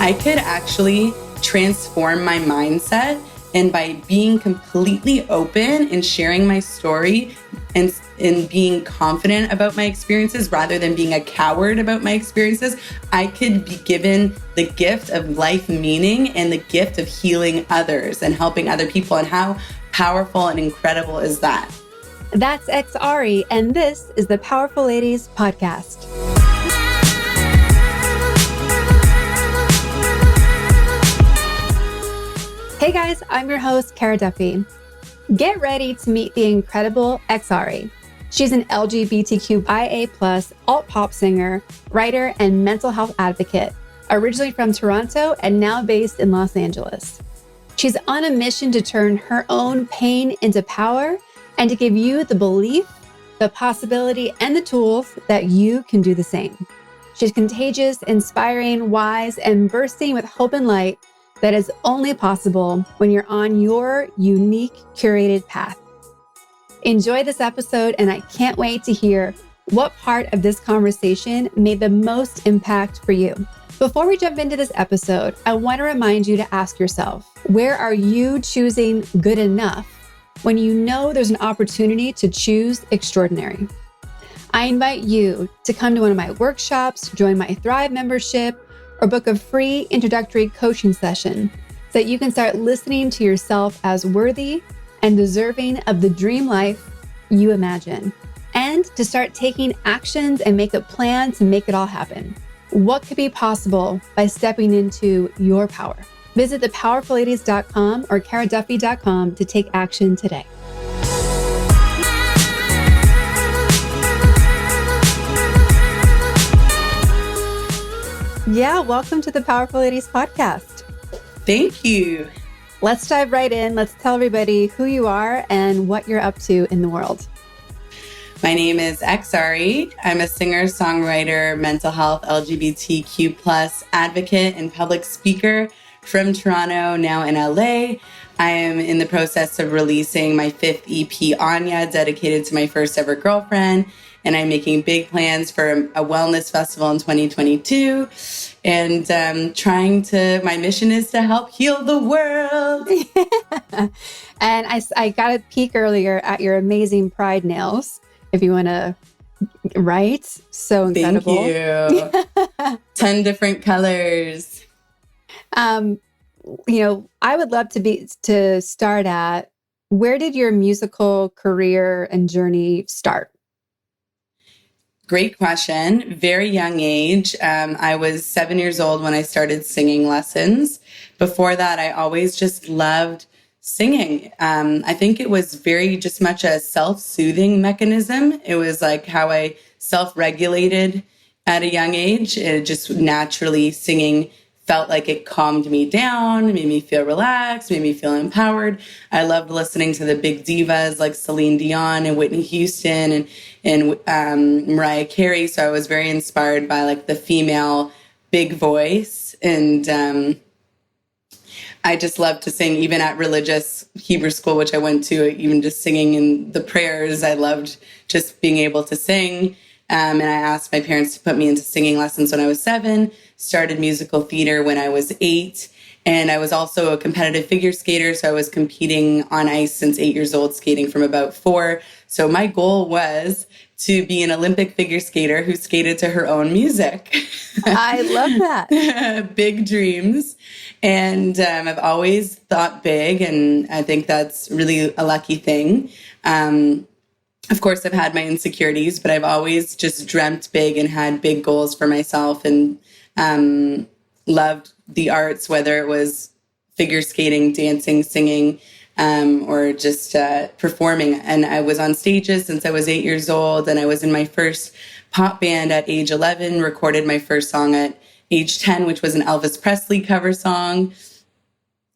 I could actually transform my mindset, and by being completely open and sharing my story and being confident about my experiences rather than being a coward about my experiences, I could be given the gift of life meaning and the gift of healing others and helping other people. And how powerful and incredible is that? That's X.Ari, and this is the Powerful Ladies Podcast. Hey guys, I'm your host, Kara Duffy. Get ready to meet the incredible X.Ari. She's an LGBTQ alt pop singer, writer, and mental health advocate, originally from Toronto and now based in Los Angeles. She's on a mission to turn her own pain into power and to give you the belief, the possibility, and the tools that you can do the same. She's contagious, inspiring, wise, and bursting with hope and light that is only possible when you're on your unique, curated path. Enjoy this episode, and I can't wait to hear what part of this conversation made the most impact for you. Before we jump into this episode, I want to remind you to ask yourself, where are you choosing good enough when you know there's an opportunity to choose extraordinary? I invite you to come to one of my workshops, join my Thrive membership, or book a free introductory coaching session so that you can start listening to yourself as worthy and deserving of the dream life you imagine, and to start taking actions and make a plan to make it all happen. What could be possible by stepping into your power? Visit thepowerfulladies.com or karaduffy.com to take action today. Yeah, welcome to the Powerful Ladies Podcast. Thank you. Let's dive right in. Let's tell everybody who you are and what you're up to in the world. My name is X.Ari. I'm a singer, songwriter, mental health, LGBTQ+ advocate, and public speaker from Toronto, now in LA. I am in the process of releasing my 5th EP, Anya, dedicated to my first ever girlfriend. And I'm making big plans for a wellness festival in 2022. And my mission is to help heal the world. And I got a peek earlier at your amazing pride nails. If you want to write, so incredible. Thank you. 10 different colors. I would love to start at, where did your musical career and journey start? Great question. Very young age. I was 7 years old when I started singing lessons. Before that, I always just loved singing. I think it was very just much a self-soothing mechanism. It was like how I self-regulated at a young age. It just naturally, singing felt like it calmed me down, made me feel relaxed, made me feel empowered. I loved listening to the big divas like Celine Dion and Whitney Houston and Mariah Carey. So I was very inspired by like the female big voice. And I just loved to sing, even at religious Hebrew school, which I went to, even just singing in the prayers. I loved just being able to sing. And I asked my parents to put me into singing lessons when I was 7, started musical theater when I was 8. And I was also a competitive figure skater. So I was competing on ice since 8 years old, skating from about 4. So my goal was to be an Olympic figure skater who skated to her own music. I love that. Big dreams. And I've always thought big. And I think that's really a lucky thing. Of course, I've had my insecurities, but I've always just dreamt big and had big goals for myself, and loved the arts, whether it was figure skating, dancing, singing, or just performing. And I was on stages since I was 8 years old, and I was in my first pop band at age 11, recorded my first song at age 10, which was an Elvis Presley cover song.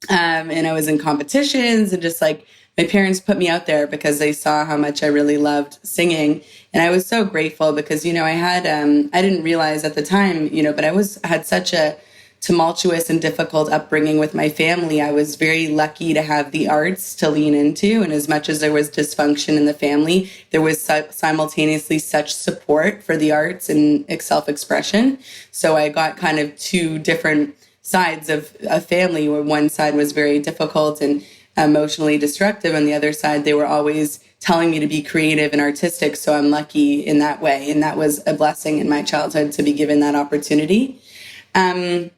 And I was in competitions, and just like, my parents put me out there because they saw how much I really loved singing. And I was so grateful because, I had, I didn't realize at the time, but I had such a tumultuous and difficult upbringing with my family. I was very lucky to have the arts to lean into. And as much as there was dysfunction in the family, there was simultaneously such support for the arts and self-expression. So I got kind of two different sides of a family, where one side was very difficult and emotionally destructive. On the other side, they were always telling me to be creative and artistic. So I'm lucky in that way. And that was a blessing in my childhood to be given that opportunity. And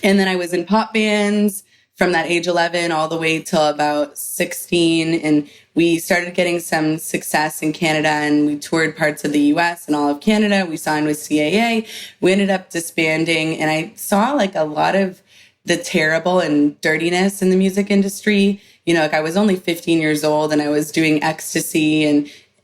then I was in pop bands from that age 11 all the way till about 16. And we started getting some success in Canada, and we toured parts of the US and all of Canada. We signed with CAA. We ended up disbanding, and I saw like a lot of the terrible and dirtiness in the music industry. You know, like I was only 15 years old and I was doing ecstasy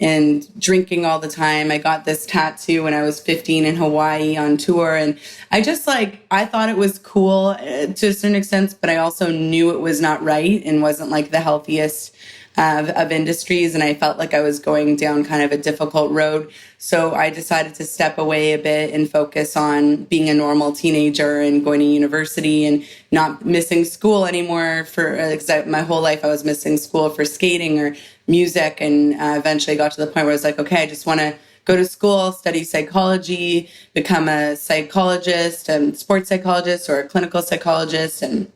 and drinking all the time. I got this tattoo when I was 15 in Hawaii on tour. And I just I thought it was cool to a certain extent, but I also knew it was not right and wasn't like the healthiest of industries. And I felt like I was going down kind of a difficult road. So I decided to step away a bit and focus on being a normal teenager and going to university and not missing school anymore my whole life I was missing school for skating or music. And eventually got to the point where I was like, okay, I just want to go to school, study psychology, become a psychologist, sports psychologist or a clinical psychologist. And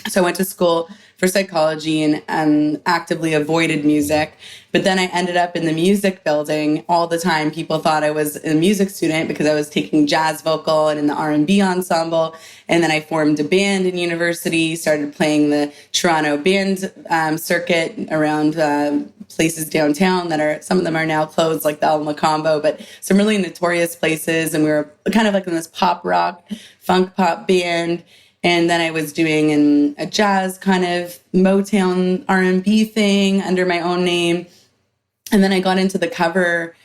so I went to school for psychology and actively avoided music. But then I ended up in the music building all the time. People thought I was a music student because I was taking jazz vocal and in the R&B ensemble. And then I formed a band in university, started playing the Toronto band circuit around places downtown some of them are now closed, like the Alma Combo, but some really notorious places. And we were kind of like in this pop rock, funk pop band. And then I was doing a jazz kind of Motown R&B thing under my own name. And then I got into the cover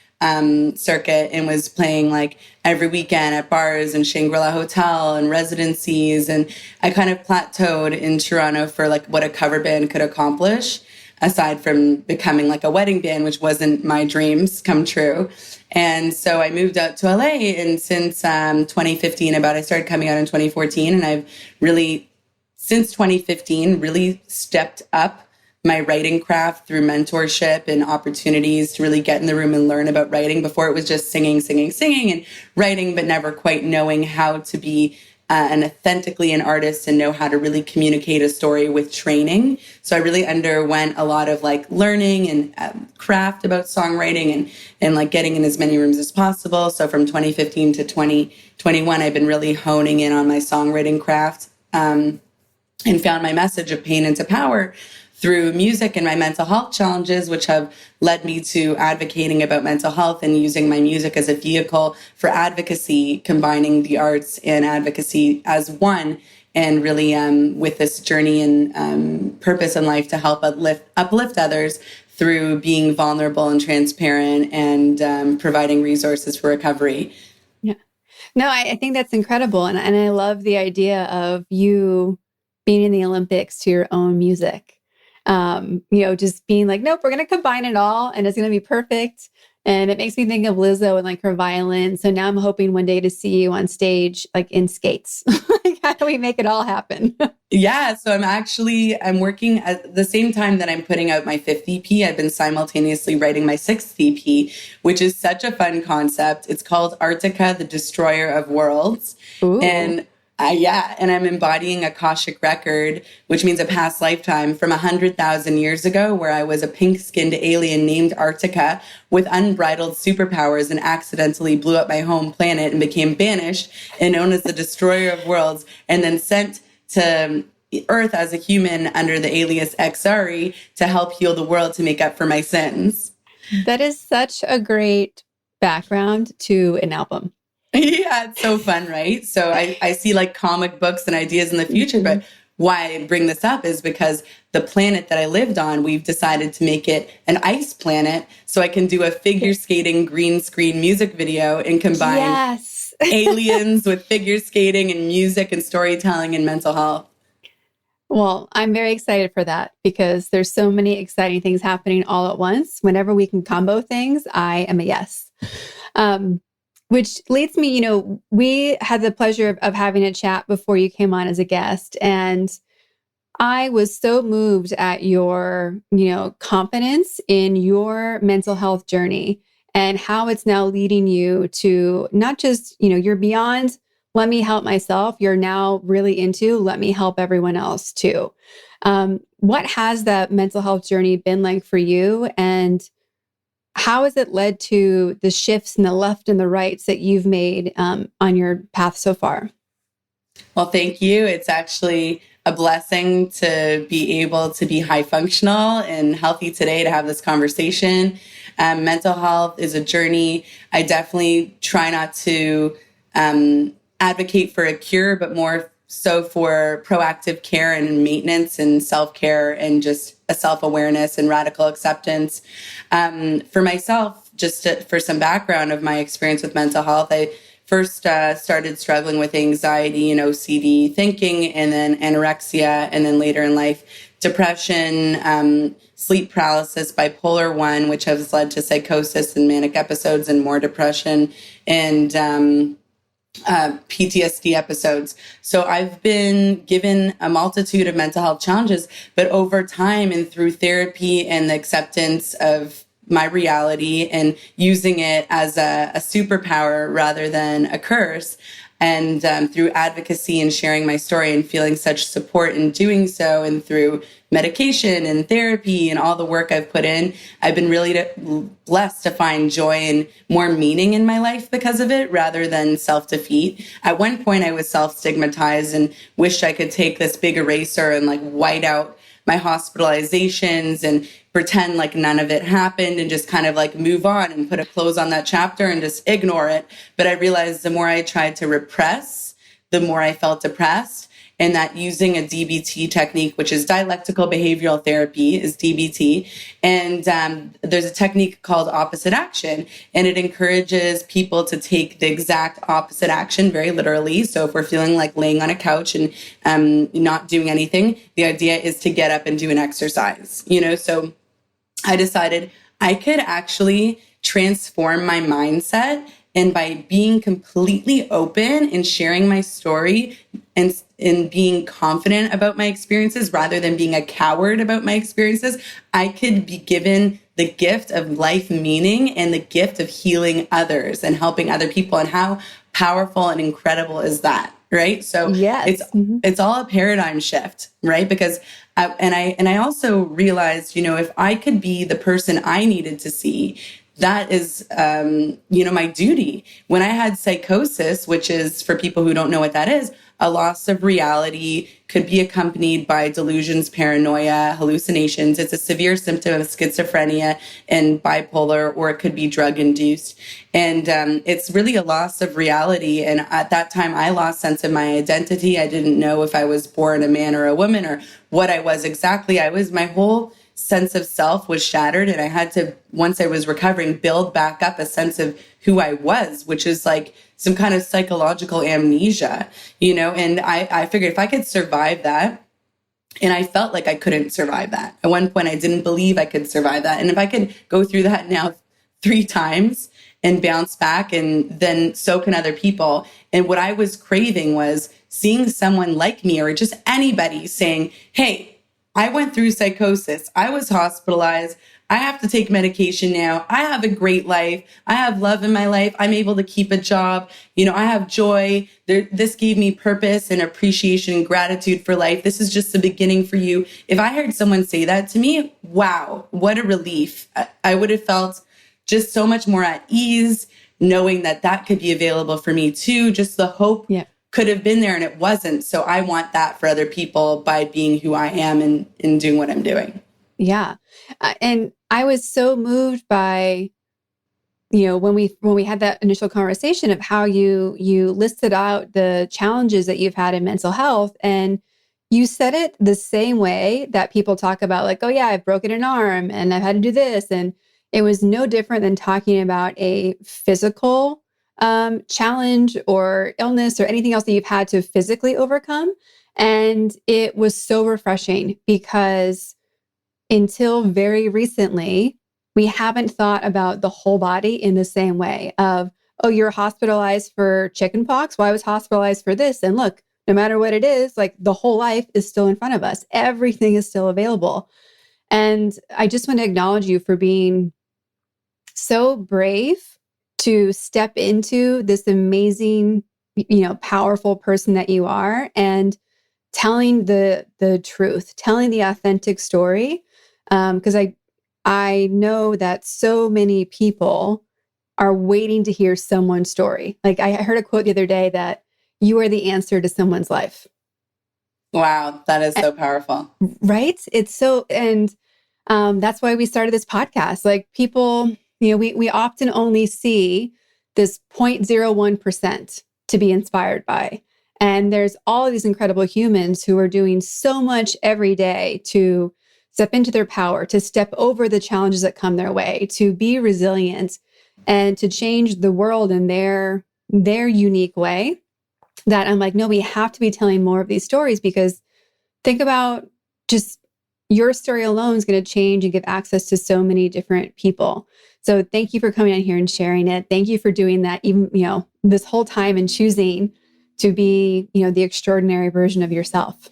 circuit and was playing like every weekend at bars and Shangri-La Hotel and residencies. And I kind of plateaued in Toronto for like what a cover band could accomplish, aside from becoming like a wedding band, which wasn't my dreams come true. And so I moved out to LA, and since 2015, I started coming out in 2014, and I've really, since 2015, really stepped up my writing craft through mentorship and opportunities to really get in the room and learn about writing. Before it was just singing and writing, but never quite knowing how to be authentically an artist and know how to really communicate a story with training. So I really underwent a lot of like learning and craft about songwriting and like getting in as many rooms as possible. So from 2015 to 2021, I've been really honing in on my songwriting craft and found my message of pain into power through music and my mental health challenges, which have led me to advocating about mental health and using my music as a vehicle for advocacy, combining the arts and advocacy as one, and really with this journey and purpose in life to help uplift others through being vulnerable and transparent and providing resources for recovery. Yeah. No, I think that's incredible. And I love the idea of you being in the Olympics to your own music. Just being like, nope, we're going to combine it all and it's going to be perfect. And it makes me think of Lizzo and like her violin. So now I'm hoping one day to see you on stage, like in skates. Like, how do we make it all happen? Yeah. So I'm working at the same time that I'm putting out my 5th EP. I've been simultaneously writing my 6th EP, which is such a fun concept. It's called Arctica, the Destroyer of Worlds. Ooh. And I'm embodying Akashic record, which means a past lifetime from 100,000 years ago, where I was a pink-skinned alien named Arctica with unbridled superpowers and accidentally blew up my home planet and became banished and known as the Destroyer of Worlds, and then sent to Earth as a human under the alias XARI to help heal the world to make up for my sins. That is such a great background to an album. Yeah, it's so fun, right? So I see like comic books and ideas in the future, but why I bring this up is because the planet that I lived on, we've decided to make it an ice planet so I can do a figure skating green screen music video and combine aliens with figure skating and music and storytelling and mental health. Well, I'm very excited for that because there's so many exciting things happening all at once. Whenever we can combo things, I am a yes. Which leads me, we had the pleasure of having a chat before you came on as a guest. And I was so moved at your, confidence in your mental health journey and how it's now leading you to not just, you're beyond let me help myself, you're now really into let me help everyone else too. What has that mental health journey been like for you? And how has it led to the shifts and the left and the rights that you've made on your path so far? Well, thank you. It's actually a blessing to be able to be high functional and healthy today to have this conversation. Mental health is a journey. I definitely try not to advocate for a cure, but more so for proactive care and maintenance and self-care and just a self-awareness and radical acceptance. For myself, for some background of my experience with mental health, I first started struggling with anxiety and OCD thinking, and then anorexia, and then later in life, depression, sleep paralysis, bipolar 1, which has led to psychosis and manic episodes and more depression, and PTSD episodes. So I've been given a multitude of mental health challenges, but over time and through therapy and the acceptance of my reality and using it as a superpower rather than a curse, and through advocacy and sharing my story and feeling such support in doing so, and through medication and therapy and all the work I've put in, I've been really blessed to find joy and more meaning in my life because of it, rather than self-defeat. At one point, I was self-stigmatized and wished I could take this big eraser and like white out my hospitalizations and pretend like none of it happened and just kind of like move on and put a close on that chapter and just ignore it. But I realized the more I tried to repress, the more I felt depressed. And that using a DBT technique, which is dialectical behavioral therapy, is DBT. And there's a technique called opposite action, and it encourages people to take the exact opposite action very literally. So if we're feeling like laying on a couch and not doing anything, the idea is to get up and do an exercise, So I decided I could actually transform my mindset, and by being completely open and sharing my story and being confident about my experiences rather than being a coward about my experiences, I could be given the gift of life meaning and the gift of healing others and helping other people. And how powerful and incredible is that, right? So yes. It's all a paradigm shift, right? Because I also realized, if I could be the person I needed to see, that is, my duty. When I had psychosis, which is, for people who don't know what that is, a loss of reality, could be accompanied by delusions, paranoia, hallucinations. It's a severe symptom of schizophrenia and bipolar, or it could be drug-induced. And it's really a loss of reality. And at that time, I lost sense of my identity. I didn't know if I was born a man or a woman or what I was exactly. My whole sense of self was shattered, and I had to, once I was recovering, build back up a sense of who I was, which is like some kind of psychological amnesia, and I figured if I could survive that, and I felt like I couldn't survive that. At one point, I didn't believe I could survive that. And if I could go through that now 3 times and bounce back, and then so can other people. And what I was craving was seeing someone like me, or just anybody, saying, hey, I went through psychosis. I was hospitalized. I have to take medication now. I have a great life. I have love in my life. I'm able to keep a job. I have joy. This gave me purpose and appreciation and gratitude for life. This is just the beginning for you. If I heard someone say that to me, wow, what a relief. I would have felt just so much more at ease, knowing that could be available for me too. Just the hope. Yeah. Could have been there, and it wasn't. So I want that for other people by being who I am and doing what I'm doing. Yeah. And I was so moved by, when we had that initial conversation of how you listed out the challenges that you've had in mental health, and you said it the same way that people talk about, like, oh yeah, I've broken an arm and I've had to do this. And it was no different than talking about a physical challenge or illness or anything else that you've had to physically overcome. And it was so refreshing, because until very recently, we haven't thought about the whole body in the same way of, oh, you're hospitalized for chickenpox. Well, I was hospitalized for this. And look, no matter what it is, like, the whole life is still in front of us. Everything is still available. And I just want to acknowledge you for being so brave to step into this amazing powerful person that you are, and telling the truth, telling the authentic story. Because I know that so many people are waiting to hear someone's story. Like I heard a quote the other day that you are the answer to someone's life. Wow, that is so powerful. Right? It's so, and that's why we started this podcast. Like people, we often only see this 0.01% to be inspired by. And there's all of these incredible humans who are doing so much every day to step into their power, to step over the challenges that come their way, to be resilient, and to change the world in their unique way. That I'm like, no, we have to be telling more of these stories, because think about just your story alone is going to change and give access to so many different people. So thank you for coming on here and sharing it. Thank you for doing that, even, this whole time, and choosing to be, the extraordinary version of yourself.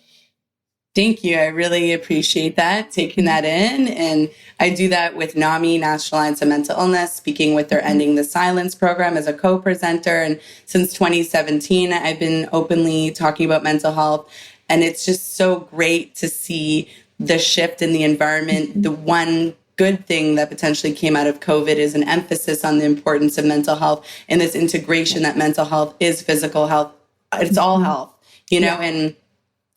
Thank you. I really appreciate that, taking that in. And I do that with NAMI, National Alliance of Mental Illness, speaking with their Ending the Silence program as a co-presenter. And since 2017, I've been openly talking about mental health. And it's just so great to see the shift in the environment. The one good thing that potentially came out of COVID is an emphasis on the importance of mental health and this integration that mental health is physical health. It's all health, and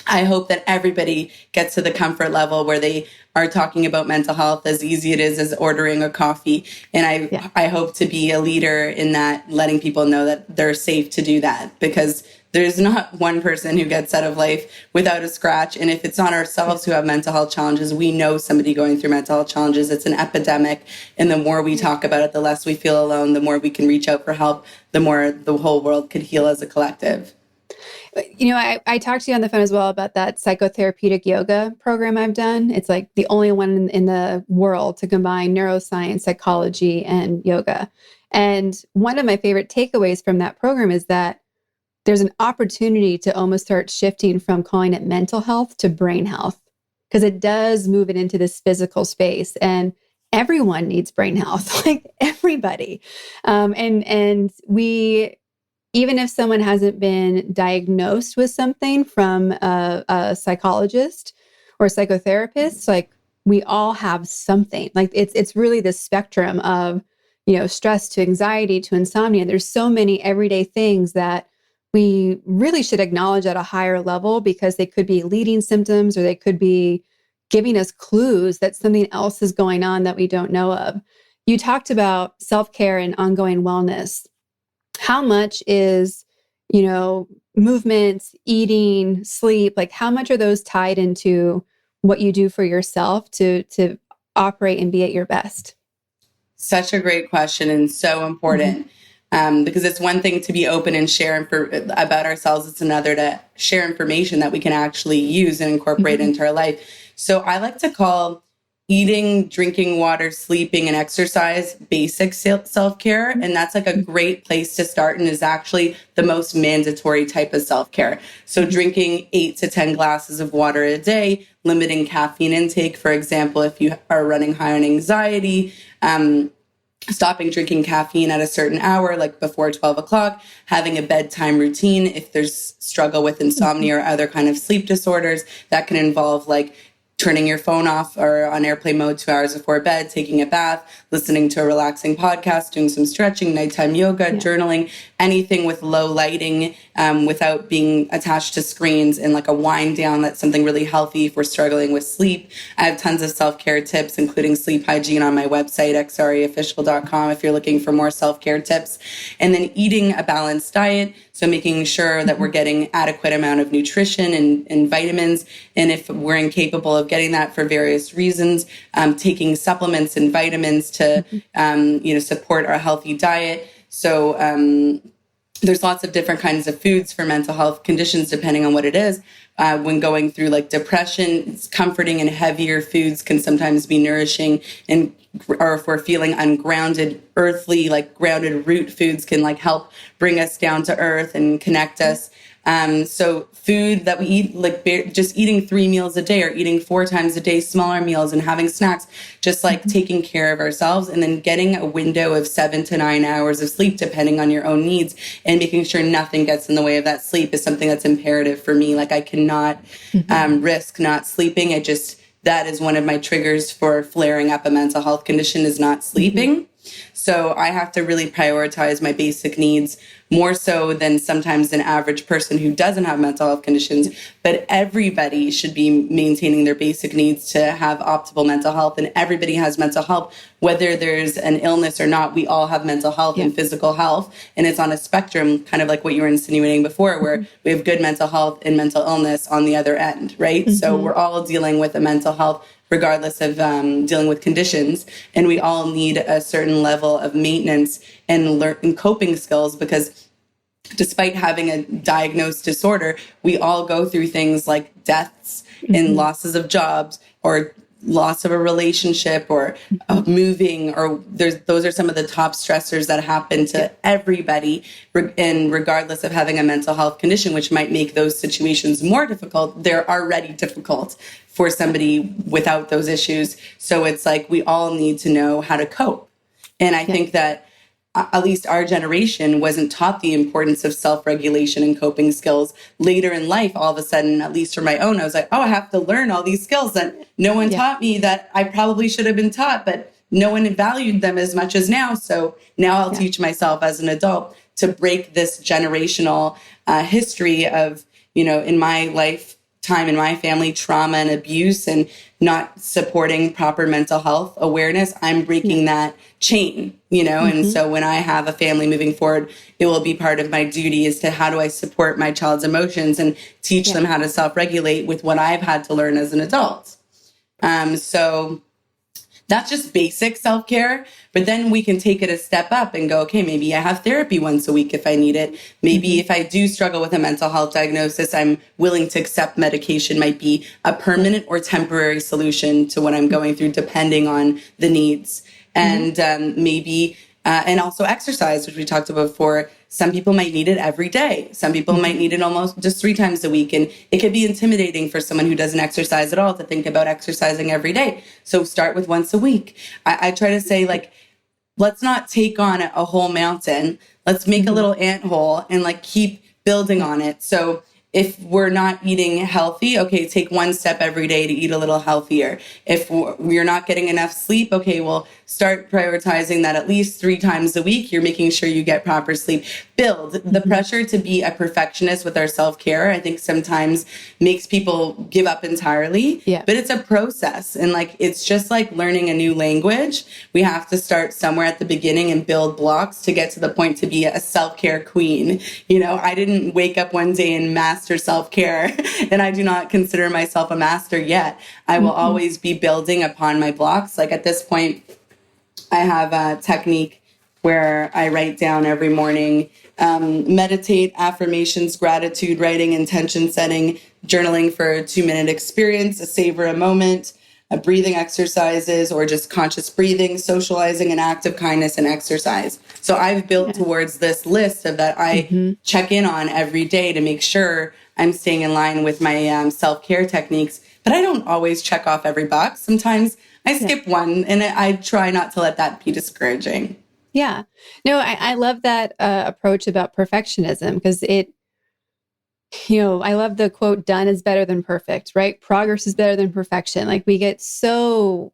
I hope that everybody gets to the comfort level where they are talking about mental health as easy it is as ordering a coffee. And I hope to be a leader in that, letting people know that they're safe to do that, because there's not one person who gets out of life without a scratch. And if it's not ourselves who have mental health challenges, we know somebody going through mental health challenges. It's an epidemic. And the more we talk about it, the less we feel alone, the more we can reach out for help, the more the whole world could heal as a collective. I talked to you on the phone as well about that psychotherapeutic yoga program I've done. It's like the only one in the world to combine neuroscience, psychology, and yoga. And one of my favorite takeaways from that program is that there's an opportunity to almost start shifting from calling it mental health to brain health, because it does move it into this physical space. And everyone needs brain health, like everybody. And we, even if someone hasn't been diagnosed with something from a psychologist or a psychotherapist, like we all have something. Like it's really the spectrum of, stress to anxiety to insomnia. There's so many everyday things that we really should acknowledge at a higher level, because they could be leading symptoms, or they could be giving us clues that something else is going on that we don't know of. You talked about self-care and ongoing wellness. How much is, movement, eating, sleep, like how much are those tied into what you do for yourself to operate and be at your best? Such a great question, and so important. Because it's one thing to be open and share about ourselves. It's another to share information that we can actually use and incorporate into our life. So I like to call eating, drinking water, sleeping, and exercise basic self-care. And that's like a great place to start, and is actually the most mandatory type of self-care. So drinking 8 to 10 glasses of water a day, limiting caffeine intake, for example, if you are running high on anxiety, stopping drinking caffeine at a certain hour, like before 12 o'clock, having a bedtime routine. If there's struggle with insomnia or other kind of sleep disorders, that can involve like turning your phone off or on airplane mode 2 hours before bed, taking a bath, listening to a relaxing podcast, doing some stretching, nighttime yoga, journaling, anything with low lighting, without being attached to screens, and like a wind down. That's something really healthy if we're struggling with sleep. I have tons of self-care tips, including sleep hygiene, on my website, XARIofficial.com, if you're looking for more self-care tips. And then eating a balanced diet. So making sure that we're getting adequate amount of nutrition and vitamins. And if we're incapable of getting that for various reasons, taking supplements and vitamins to, support our healthy diet. So there's lots of different kinds of foods for mental health conditions, depending on what it is. When going through like depression, it's comforting and heavier foods can sometimes be nourishing, or if we're feeling ungrounded, earthly, like grounded root foods can like help bring us down to earth and connect us. So food that we eat, like just eating 3 meals a day or eating 4 times a day, smaller meals and having snacks, just like taking care of ourselves and then getting a window of 7 to 9 hours of sleep, depending on your own needs, and making sure nothing gets in the way of that sleep is something that's imperative for me. Like I cannot risk not sleeping. That is one of my triggers for flaring up a mental health condition, is not sleeping. So I have to really prioritize my basic needs more so than sometimes an average person who doesn't have mental health conditions. But everybody should be maintaining their basic needs to have optimal mental health. And everybody has mental health, whether there's an illness or not. We all have mental health and physical health. And it's on a spectrum, kind of like what you were insinuating before, where we have good mental health and mental illness on the other end, right? So we're all dealing with a mental health regardless of dealing with conditions. And we all need a certain level of maintenance and coping skills, because despite having a diagnosed disorder, we all go through things like deaths and losses of jobs or loss of a relationship or moving, or those are some of the top stressors that happen to everybody, and regardless of having a mental health condition, which might make those situations more difficult. They're already difficult for somebody without those issues. So it's like we all need to know how to cope. And I think that at least our generation wasn't taught the importance of self-regulation and coping skills. Later in life, all of a sudden, at least for my own, I was like, oh, I have to learn all these skills that no one taught me, that I probably should have been taught, but no one valued them as much as now. So now I'll teach myself as an adult to break this generational history of, in my lifetime, in my family, trauma and abuse and not supporting proper mental health awareness. I'm breaking that chain, and so when I have a family moving forward, it will be part of my duty as to how do I support my child's emotions and teach them how to self-regulate with what I've had to learn as an adult. So that's just basic self-care, but then we can take it a step up and go, okay, maybe I have therapy once a week if I need it. Maybe if I do struggle with a mental health diagnosis, I'm willing to accept medication might be a permanent or temporary solution to what I'm going through, depending on the needs. And maybe, and also exercise, which we talked about before. Some people might need it every day. Some people might need it almost just 3 times a week. And it could be intimidating for someone who doesn't exercise at all to think about exercising every day. So start with once a week. I try to say, like, let's not take on a whole mountain. Let's make a little anthole and keep building on it. So if we're not eating healthy, okay, take one step every day to eat a little healthier. If we're not getting enough sleep, okay, well, start prioritizing that at least 3 times a week. You're making sure you get proper sleep. Build. The pressure to be a perfectionist with our self-care, I think sometimes makes people give up entirely. But it's a process. And it's just like learning a new language. We have to start somewhere at the beginning and build blocks to get to the point to be a self-care queen. I didn't wake up one day and master self-care, and I do not consider myself a master yet. I will always be building upon my blocks. At this point, I have a technique where I write down every morning, meditate, affirmations, gratitude, writing, intention setting, journaling for a 2-minute experience, a savor a moment, breathing exercises, or just conscious breathing, socializing, an act of kindness, and exercise. So I've built towards this list of that I check in on every day to make sure I'm staying in line with my self-care techniques. But I don't always check off every box. Sometimes I skip one, and I try not to let that be discouraging. Yeah. No, I love that approach about perfectionism, because I love the quote, done is better than perfect, right? Progress is better than perfection. We get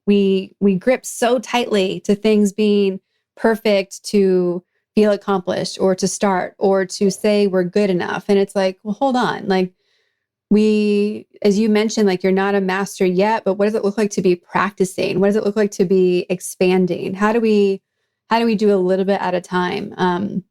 we grip so tightly to things being perfect to feel accomplished or to start or to say we're good enough. And it's like, well, hold on. As you mentioned, you're not a master yet, but what does it look like to be practicing? What does it look like to be expanding? How do we do a little bit at a time?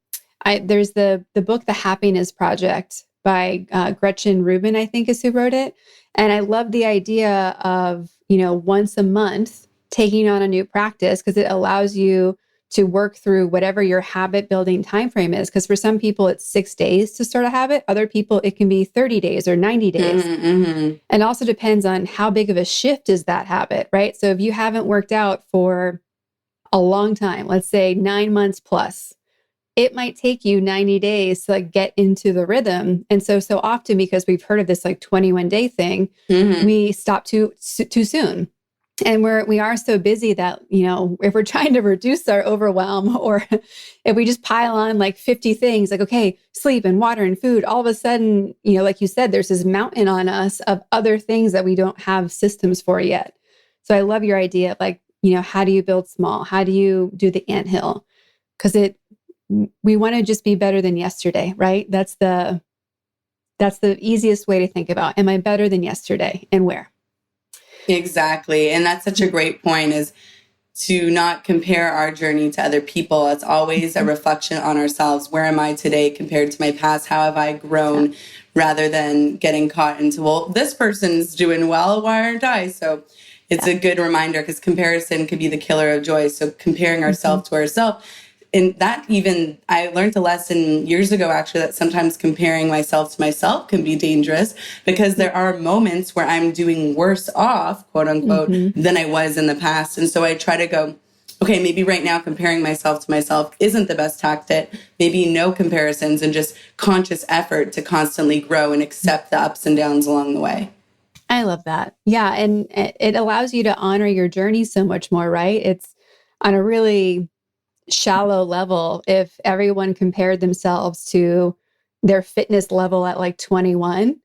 There's the book, The Happiness Project by Gretchen Rubin, I think is who wrote it. And I love the idea of, once a month taking on a new practice, because it allows you to work through whatever your habit building time frame is. Because for some people, it's 6 days to start a habit. Other people, it can be 30 days or 90 days. And also depends on how big of a shift is that habit, right? So if you haven't worked out for a long time, let's say 9 months plus, it might take you 90 days to like get into the rhythm. And so often, because we've heard of this like 21-day thing, we stop too soon. And we are so busy that, if we're trying to reduce our overwhelm, or if we just pile on like 50 things, like, okay, sleep and water and food, all of a sudden, like you said, there's this mountain on us of other things that we don't have systems for yet. So I love your idea of like, how do you build small? How do you do the anthill? Because we want to just be better than yesterday, right? That's the easiest way to think about, am I better than yesterday and where? Exactly. And that's such a great point, is to not compare our journey to other people. It's always a reflection on ourselves. Where am I today compared to my past? How have I grown? Rather than getting caught into, well, this person's doing well, why aren't I? So it's a good reminder, because comparison can be the killer of joy. So comparing ourselves to ourselves. And that, even I learned a lesson years ago, actually, that sometimes comparing myself to myself can be dangerous, because there are moments where I'm doing worse off, quote unquote, than I was in the past. And so I try to go, okay, maybe right now comparing myself to myself isn't the best tactic. Maybe no comparisons, and just conscious effort to constantly grow and accept the ups and downs along the way. I love that. Yeah. And it allows you to honor your journey so much more, right? It's on a really shallow level. If everyone compared themselves to their fitness level at like 21,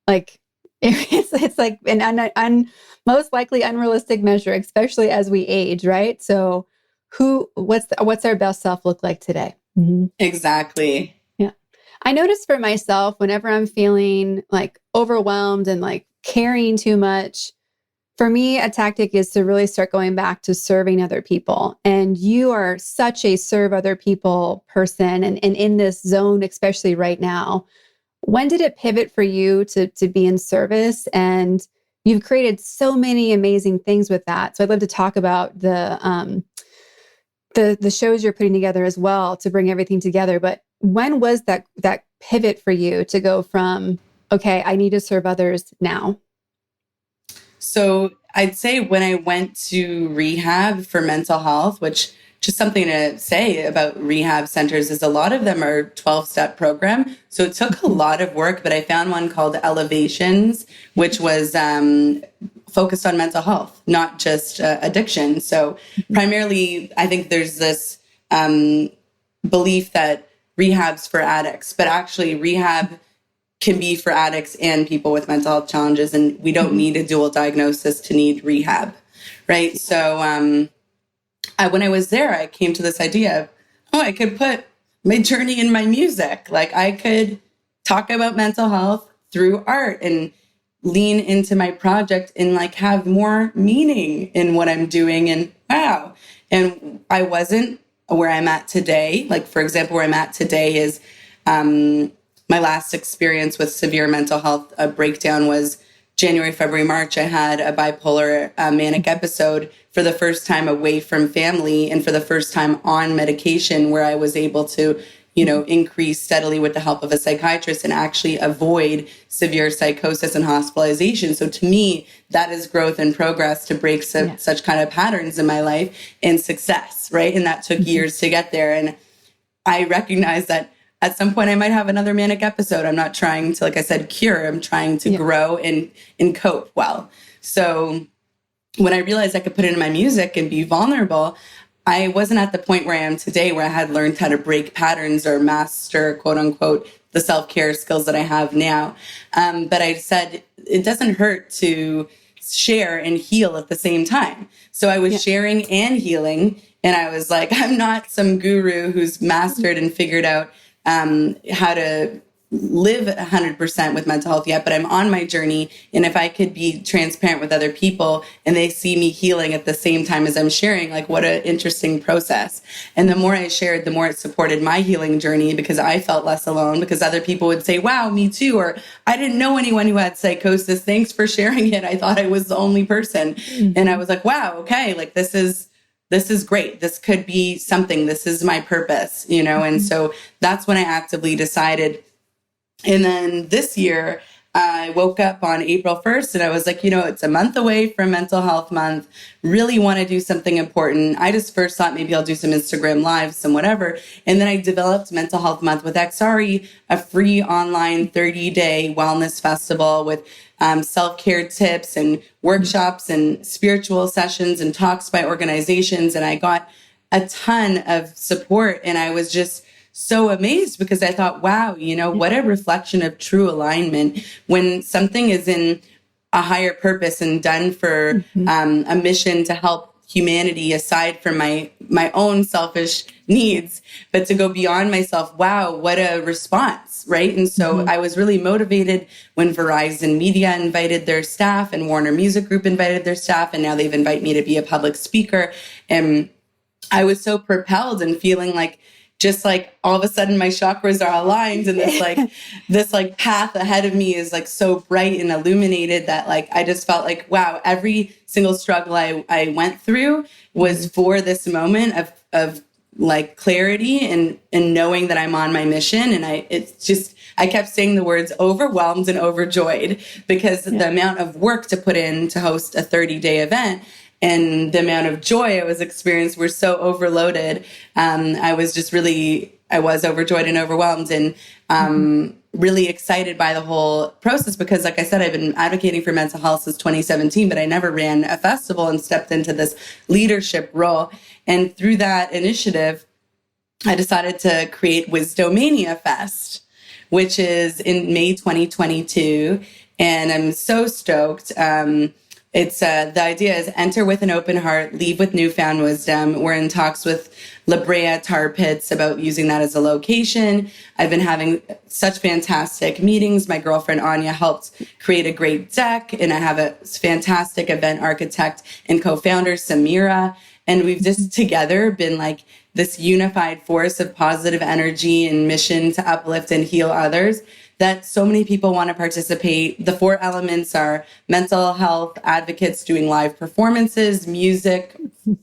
like it's like an most likely unrealistic measure, especially as we age, right? So what's our best self look like today? Exactly. Yeah. I notice for myself, whenever I'm feeling like overwhelmed and like carrying too much, for me, a tactic is to really start going back to serving other people. And you are such a serve other people person, and in this zone, especially right now. When did it pivot for you to be in service? And you've created so many amazing things with that. So I'd love to talk about the shows you're putting together as well to bring everything together. But when was that pivot for you to go from, okay, I need to serve others now? So I'd say when I went to rehab for mental health, which, just something to say about rehab centers, is a lot of them are 12-step program. So it took a lot of work, but I found one called Elevations, which was focused on mental health, not just addiction. So primarily, I think there's this belief that rehab's for addicts, but actually rehab can be for addicts and people with mental health challenges. And we don't need a dual diagnosis to need rehab, right? So when I was there, I came to this idea of, I could put my journey in my music. Like, I could talk about mental health through art and lean into my project and like have more meaning in what I'm doing. And wow. And I wasn't where I'm at today. Like, for example, where I'm at today is my last experience with severe mental health breakdown was January, February, March. I had a bipolar manic episode for the first time away from family, and for the first time on medication, where I was able to, increase steadily with the help of a psychiatrist and actually avoid severe psychosis and hospitalization. So to me, that is growth and progress to break such kind of patterns in my life, and success, right? And that took years to get there. And I recognize that at some point I might have another manic episode. I'm not trying to, like I said, cure. I'm trying to grow and cope well. So when I realized I could put it in my music and be vulnerable, I wasn't at the point where I am today, where I had learned how to break patterns or master, quote unquote, the self-care skills that I have now. But I said, it doesn't hurt to share and heal at the same time. So I was sharing and healing. And I was like, I'm not some guru who's mastered and figured out how to live 100% with mental health yet, but I'm on my journey. And if I could be transparent with other people and they see me healing at the same time as I'm sharing, like, what an interesting process. And the more I shared, the more it supported my healing journey, because I felt less alone, because other people would say, wow, me too. Or I didn't know anyone who had psychosis. Thanks for sharing it. I thought I was the only person. And I was like, wow, okay, like this is great. This could be something. This is my purpose, And so that's when I actively decided. And then this year, I woke up on April 1st and I was like, it's a month away from Mental Health Month. Really want to do something important. I just first thought maybe I'll do some Instagram lives, some whatever. And then I developed Mental Health Month with XARI, a free online 30-day wellness festival with self-care tips and workshops and spiritual sessions and talks by organizations. And I got a ton of support, and I was just so amazed because I thought, wow, what a reflection of true alignment when something is in a higher purpose and done for a mission to help humanity aside from my own selfish needs, but to go beyond myself. Wow, what a response, right? And so I was really motivated when Verizon Media invited their staff and Warner Music Group invited their staff, and now they've invited me to be a public speaker. And I was so propelled and feeling like, just like all of a sudden my chakras are aligned and this path ahead of me is like so bright and illuminated that like I just felt like, wow, every single struggle I went through was for this moment of like clarity and knowing that I'm on my mission. And I kept saying the words overwhelmed and overjoyed because the amount of work to put in to host a 30-day event and the amount of joy I was experiencing were so overloaded. I was overjoyed and overwhelmed and really excited by the whole process because, like I said, I've been advocating for mental health since 2017, but I never ran a festival and stepped into this leadership role. And through that initiative, I decided to create Wisdomania Fest, which is in May 2022. And I'm so stoked. The idea is enter with an open heart, leave with newfound wisdom. We're in talks with La Brea Tar Pits about using that as a location. I've been having such fantastic meetings. My girlfriend Anya helped create a great deck, and I have a fantastic event architect and co-founder, Samira. And we've just together been like this unified force of positive energy and mission to uplift and heal others, that so many people want to participate. The 4 elements are mental health advocates doing live performances, music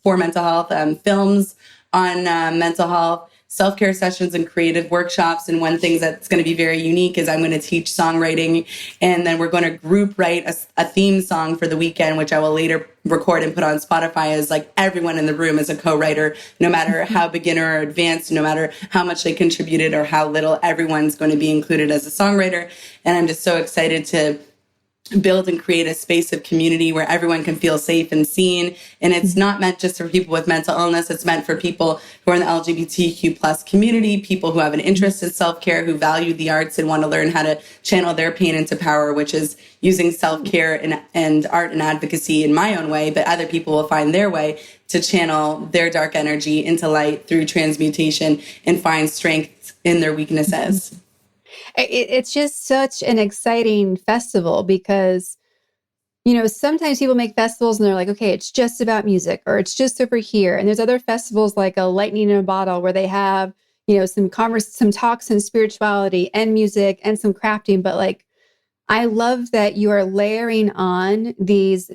for mental health, films on mental health, self-care sessions and creative workshops. And one thing that's going to be very unique is I'm going to teach songwriting, and then we're going to group write a theme song for the weekend, which I will later record and put on Spotify as like everyone in the room is a co-writer, no matter how beginner or advanced, no matter how much they contributed or how little, everyone's going to be included as a songwriter. And I'm just so excited to build and create a space of community where everyone can feel safe and seen. And it's not meant just for people with mental illness. It's meant for people who are in the LGBTQ plus community, people who have an interest in self-care, who value the arts and want to learn how to channel their pain into power, which is using self-care and art and advocacy in my own way, but other people will find their way to channel their dark energy into light through transmutation and find strength in their weaknesses. It's just such an exciting festival because, sometimes people make festivals and they're like, okay, it's just about music or it's just over here. And there's other festivals like a lightning in a bottle where they have, some talks on spirituality and music and some crafting. But like, I love that you are layering on these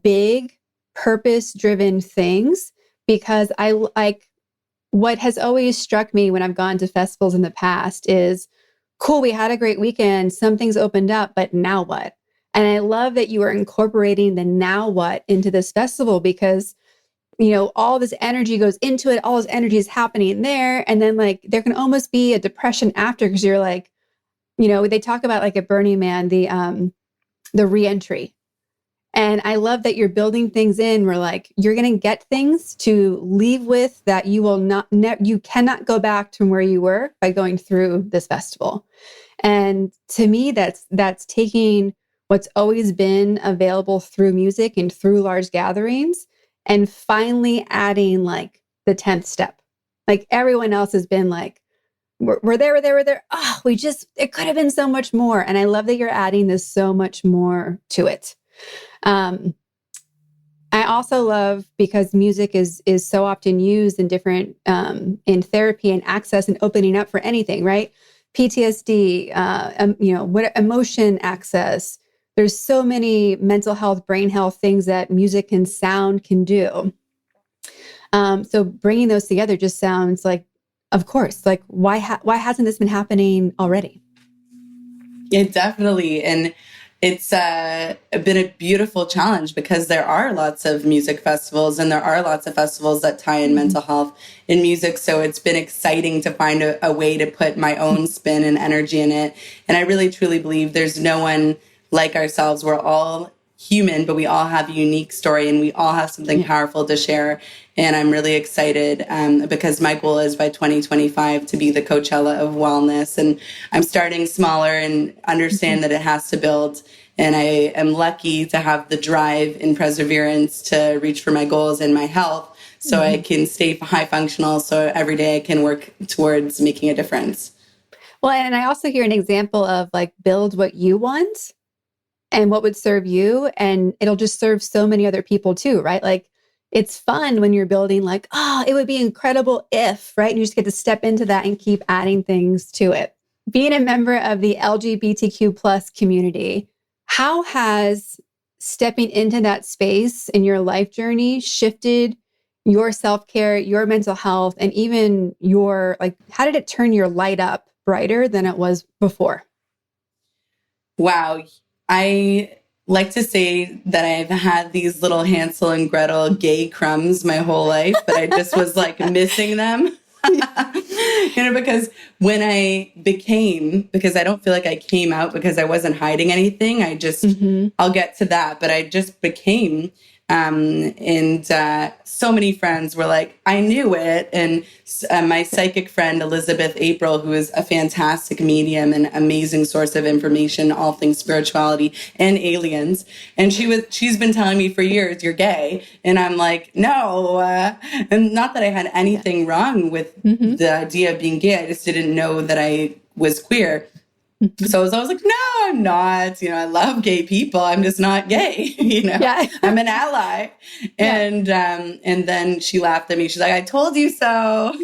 big purpose-driven things because I like what has always struck me when I've gone to festivals in the past is, cool, we had a great weekend, some things opened up, but now what? And I love that you are incorporating the now what into this festival because, all this energy goes into it, all this energy is happening there. And then like, there can almost be a depression after because you're like, they talk about like at Burning Man, the reentry. And I love that you're building things in where like, you're going to get things to leave with that you will not, you cannot go back from where you were by going through this festival. And to me, that's taking what's always been available through music and through large gatherings and finally adding like the 10th step. Like everyone else has been like, we're there. Oh, it could have been so much more. And I love that you're adding this so much more to it. I also love because music is so often used in different, in therapy and access and opening up for anything, right? PTSD, what emotion access. There's so many mental health, brain health things that music and sound can do. So bringing those together just sounds like, of course, like why hasn't this been happening already? It definitely. And it's been a beautiful challenge because there are lots of music festivals and there are lots of festivals that tie in mental health in music. So it's been exciting to find a way to put my own spin and energy in it. And I really, truly believe there's no one like ourselves. We're all human, but we all have a unique story and we all have something powerful to share. And I'm really excited because my goal is by 2025 to be the Coachella of wellness. And I'm starting smaller and understand that it has to build. And I am lucky to have the drive and perseverance to reach for my goals and my health so I can stay high functional. So every day I can work towards making a difference. Well, and I also hear an example of like build what you want and what would serve you. And it'll just serve so many other people too, right? Like it's fun when you're building like, oh, it would be incredible if, right? And you just get to step into that and keep adding things to it. Being a member of the LGBTQ plus community, how has stepping into that space in your life journey shifted your self-care, your mental health, and even your, like, how did it turn your light up brighter than it was before? Wow. I like to say that I've had these little Hansel and Gretel gay crumbs my whole life, but I just was like missing them. Because when I became, because I don't feel like I came out because I wasn't hiding anything. I just, I'll get to that, but I just became, and so many friends were like, I knew it. And my psychic friend, Elizabeth April, who is a fantastic medium and amazing source of information, all things spirituality and aliens. And she's been telling me for years, you're gay. And I'm like, no. And not that I had anything wrong with the idea of being gay. I just didn't know that I was queer. So I was always like, no, I'm not. I love gay people. I'm just not gay. I'm an ally. And then she laughed at me. She's like, I told you so.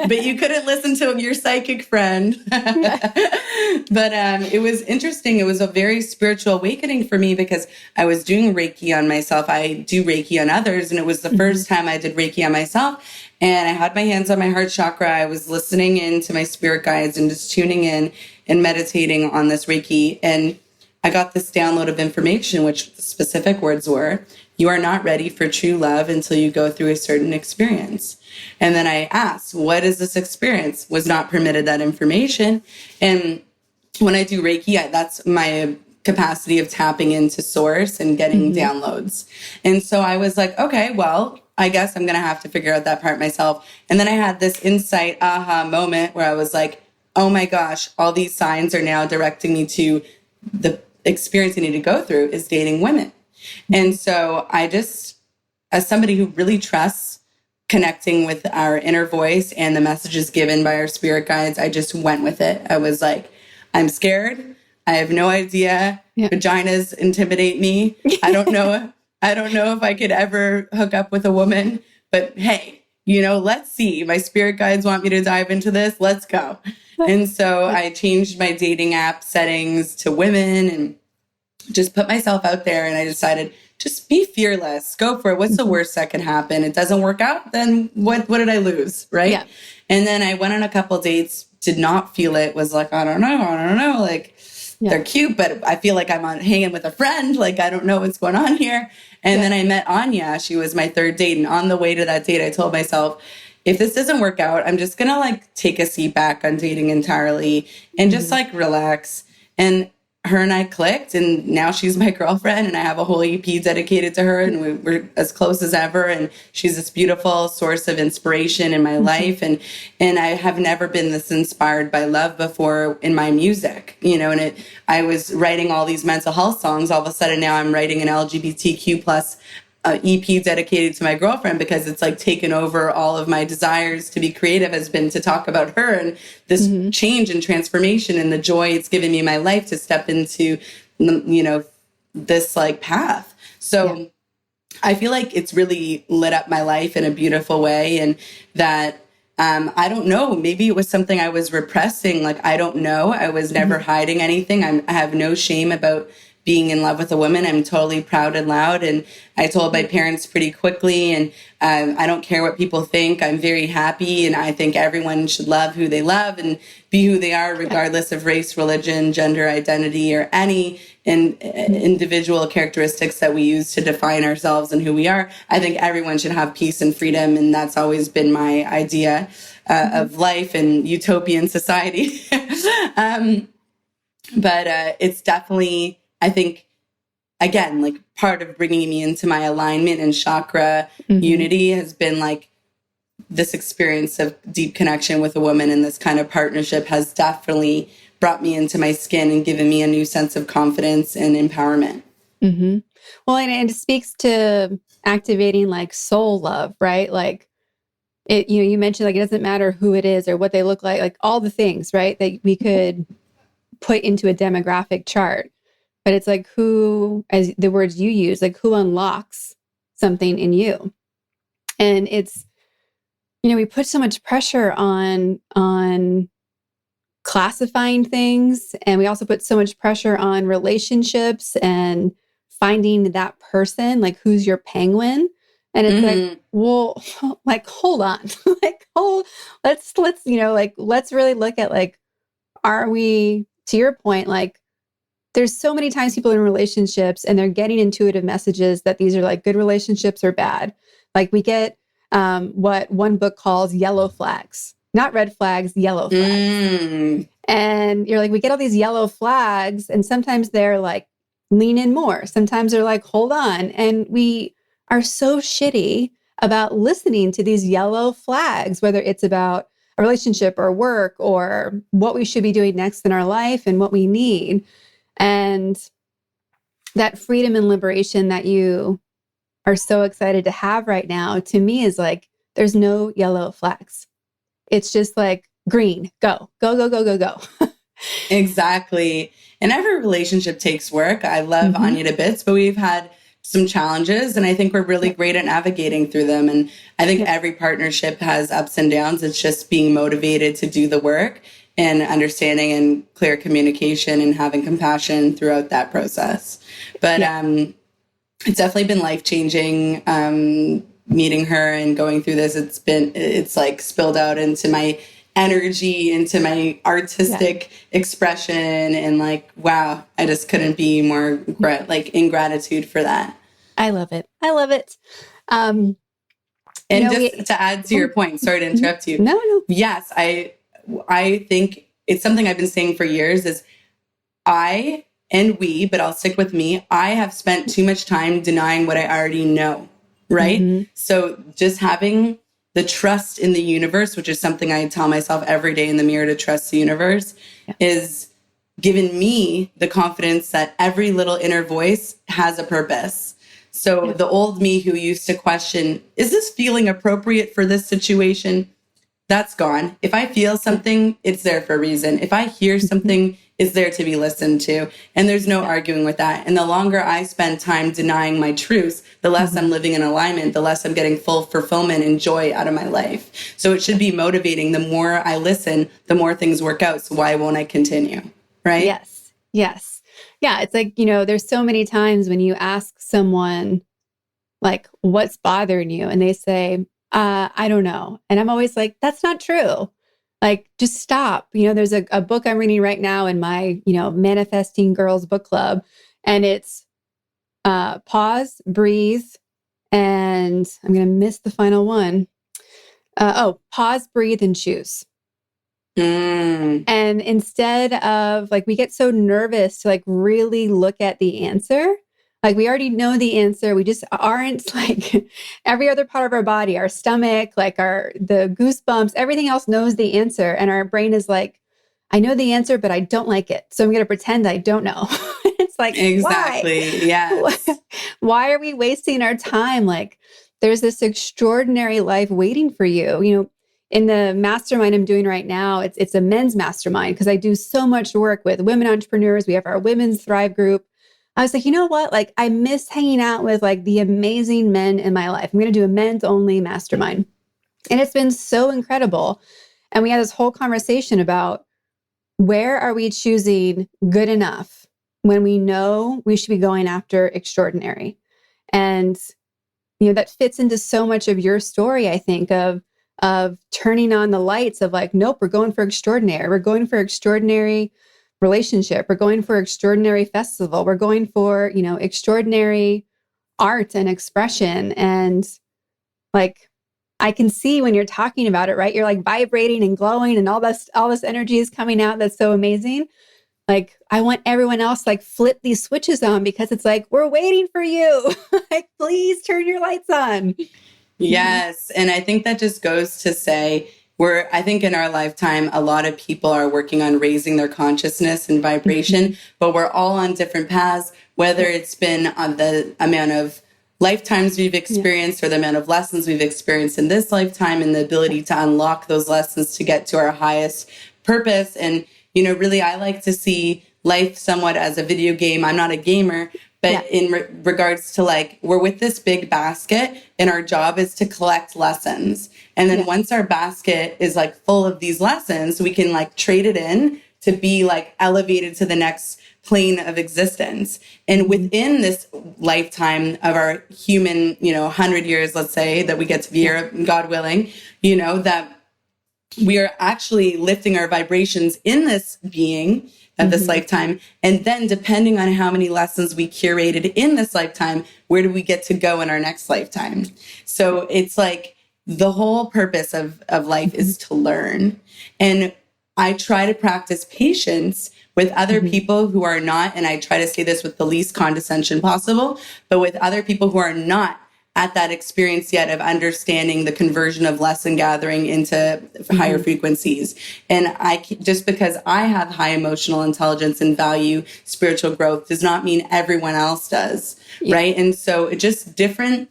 But you couldn't listen to your psychic friend. But it was interesting. It was a very spiritual awakening for me because I was doing Reiki on myself. I do Reiki on others. And it was the first time I did Reiki on myself. And I had my hands on my heart chakra. I was listening in to my spirit guides and just tuning in and meditating on this Reiki. And I got this download of information, which the specific words were, you are not ready for true love until you go through a certain experience. And then I asked, what is this experience? Was not permitted that information. And when I do Reiki, that's my capacity of tapping into source and getting downloads. And so I was like, okay, well, I guess I'm going to have to figure out that part myself. And then I had this insight aha moment where I was like, oh my gosh, all these signs are now directing me to the experience I need to go through is dating women. And so I just, as somebody who really trusts connecting with our inner voice and the messages given by our spirit guides, I just went with it. I was like, I'm scared. I have no idea. Vaginas intimidate me. I don't know. I don't know if I could ever hook up with a woman, but hey, let's see. My spirit guides want me to dive into this. Let's go. And so I changed my dating app settings to women and just put myself out there. And I decided, just be fearless. Go for it. What's the worst that can happen? It doesn't work out. Then what did I lose? Right. Yeah. And then I went on a couple dates, did not feel it, was like, I don't know. Like, they're cute, but I feel like I'm hanging with a friend. Like, I don't know what's going on here. And then I met Anya. She was my third date. And on the way to that date, I told myself, if this doesn't work out, I'm just going to take a seat back on dating entirely and just relax. And her and I clicked, and now she's my girlfriend, and I have a whole EP dedicated to her, and we're as close as ever. And she's this beautiful source of inspiration in my life. And I have never been this inspired by love before in my music, and I was writing all these mental health songs. All of a sudden now I'm writing an LGBTQ plus EP dedicated to my girlfriend because it's taken over all of my desires to be creative has been to talk about her and this change and transformation and the joy it's given me in my life to step into, this path. So I feel like it's really lit up my life in a beautiful way. And that, I don't know, maybe it was something I was repressing. I don't know. I was never hiding anything. I have no shame about being in love with a woman. I'm totally proud and loud. And I told my parents pretty quickly, and I don't care what people think. I'm very happy. And I think everyone should love who they love and be who they are, regardless of race, religion, gender identity, or any individual characteristics that we use to define ourselves and who we are. I think everyone should have peace and freedom. And that's always been my idea of life and utopian society. But it's definitely, I think, again, like part of bringing me into my alignment and chakra unity has been like this experience of deep connection with a woman, and this kind of partnership has definitely brought me into my skin and given me a new sense of confidence and empowerment. Well, and it speaks to activating like soul love, right? Like it, you mentioned like it doesn't matter who it is or what they look like all the things, right? That we could put into a demographic chart, but it's like who, as the words you use, like who unlocks something in you. And it's, we put so much pressure on classifying things, and we also put so much pressure on relationships and finding that person, like who's your penguin. And it's like, well, like, hold on, like, let's really look at like, are we, to your point, like there's so many times people in relationships and they're getting intuitive messages that these are like good relationships or bad. Like we get what one book calls yellow flags, not red flags, yellow flags. And you're like, we get all these yellow flags, and sometimes they're like, lean in more. Sometimes they're like, hold on. And we are so shitty about listening to these yellow flags, whether it's about a relationship or work or what we should be doing next in our life and what we need. And that freedom and liberation that you are so excited to have right now, to me, is like, there's no yellow flags. It's just like green, go. Exactly. And every relationship takes work. I love Anya to bits, but we've had some challenges, and I think we're really great at navigating through them. And I think every partnership has ups and downs. It's just being motivated to do the work and understanding and clear communication and having compassion throughout that process. But it's definitely been life-changing meeting her and going through this. It's like spilled out into my energy, into my artistic expression, and like, wow, I just couldn't be more in gratitude for that. I love it. And to add to your point, sorry to interrupt you. No. Yes, I think it's something I've been saying for years is but I'll stick with me. I have spent too much time denying what I already know. Right. So just having the trust in the universe, which is something I tell myself every day in the mirror, to trust the universe, is given me the confidence that every little inner voice has a purpose. So the old me who used to question, is this feeling appropriate for this situation? That's gone. If I feel something, it's there for a reason. If I hear something, it's there to be listened to. And there's no arguing with that. And the longer I spend time denying my truths, the less I'm living in alignment, the less I'm getting full fulfillment and joy out of my life. So it should be motivating. The more I listen, the more things work out. So why won't I continue? Right? Yes. Yeah. It's like, there's so many times when you ask someone, like, what's bothering you? And they say, I don't know. And I'm always like, that's not true. Like, just stop. There's a book I'm reading right now in my, Manifesting Girls book club. And it's pause, breathe, and I'm going to miss the final one. Pause, breathe, and choose. And instead of like, we get so nervous to like really look at the answer. Like, we already know the answer. We just aren't like every other part of our body, our stomach, like the goosebumps, everything else knows the answer. And our brain is like, I know the answer, but I don't like it. So I'm going to pretend I don't know. It's like, exactly. Why? Yes. Why are we wasting our time? Like, there's this extraordinary life waiting for you. In the mastermind I'm doing right now, it's a men's mastermind because I do so much work with women entrepreneurs. We have our Women's Thrive group. I was like, you know what? Like, I miss hanging out with like the amazing men in my life. I'm going to do a men's only mastermind. And it's been so incredible. And we had this whole conversation about, where are we choosing good enough, when we know we should be going after extraordinary. And, that fits into so much of your story, I think, of turning on the lights of like, nope, we're going for extraordinary. We're going for extraordinary relationship. We're going for extraordinary festival. We're going for, extraordinary art and expression. And like, I can see when you're talking about it, right? You're like vibrating and glowing and all this energy is coming out. That's so amazing. Like, I want everyone else like flip these switches on because it's like, we're waiting for you. Like, please turn your lights on. Yes. And I think that just goes to say, I think in our lifetime, a lot of people are working on raising their consciousness and vibration, but we're all on different paths, whether it's been on the amount of lifetimes we've experienced or the amount of lessons we've experienced in this lifetime and the ability to unlock those lessons to get to our highest purpose. And, really, I like to see life somewhat as a video game. I'm not a gamer, but in regards to like, we're with this big basket and our job is to collect lessons. And then once our basket is like full of these lessons, we can like trade it in to be like elevated to the next plane of existence. And within this lifetime of our human, 100 years, let's say, that we get to be here, God willing, that we are actually lifting our vibrations in this being of this lifetime. And then depending on how many lessons we curated in this lifetime, where do we get to go in our next lifetime? So it's like the whole purpose of life is to learn. And I try to practice patience with other people who are not, and I try to say this with the least condescension possible, but with other people who are not at that experience yet of understanding the conversion of lesson gathering into higher frequencies. And just because I have high emotional intelligence and value spiritual growth does not mean everyone else does, right? And so just different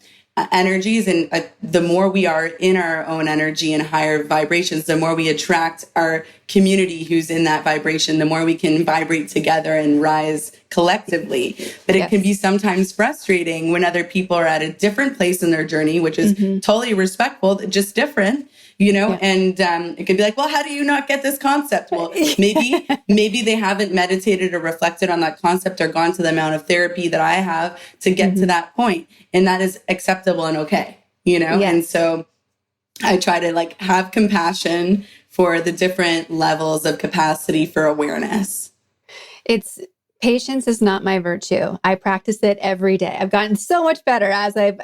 energies, and the more we are in our own energy and higher vibrations, the more we attract our community who's in that vibration, the more we can vibrate together and rise collectively. But it can be sometimes frustrating when other people are at a different place in their journey, which is totally respectful, just different, and it could be like, well, how do you not get this concept? Well, maybe they haven't meditated or reflected on that concept or gone to the amount of therapy that I have to get to that point. And that is acceptable and okay, And so I try to like have compassion for the different levels of capacity for awareness. Patience is not my virtue. I practice it every day. I've gotten so much better as I've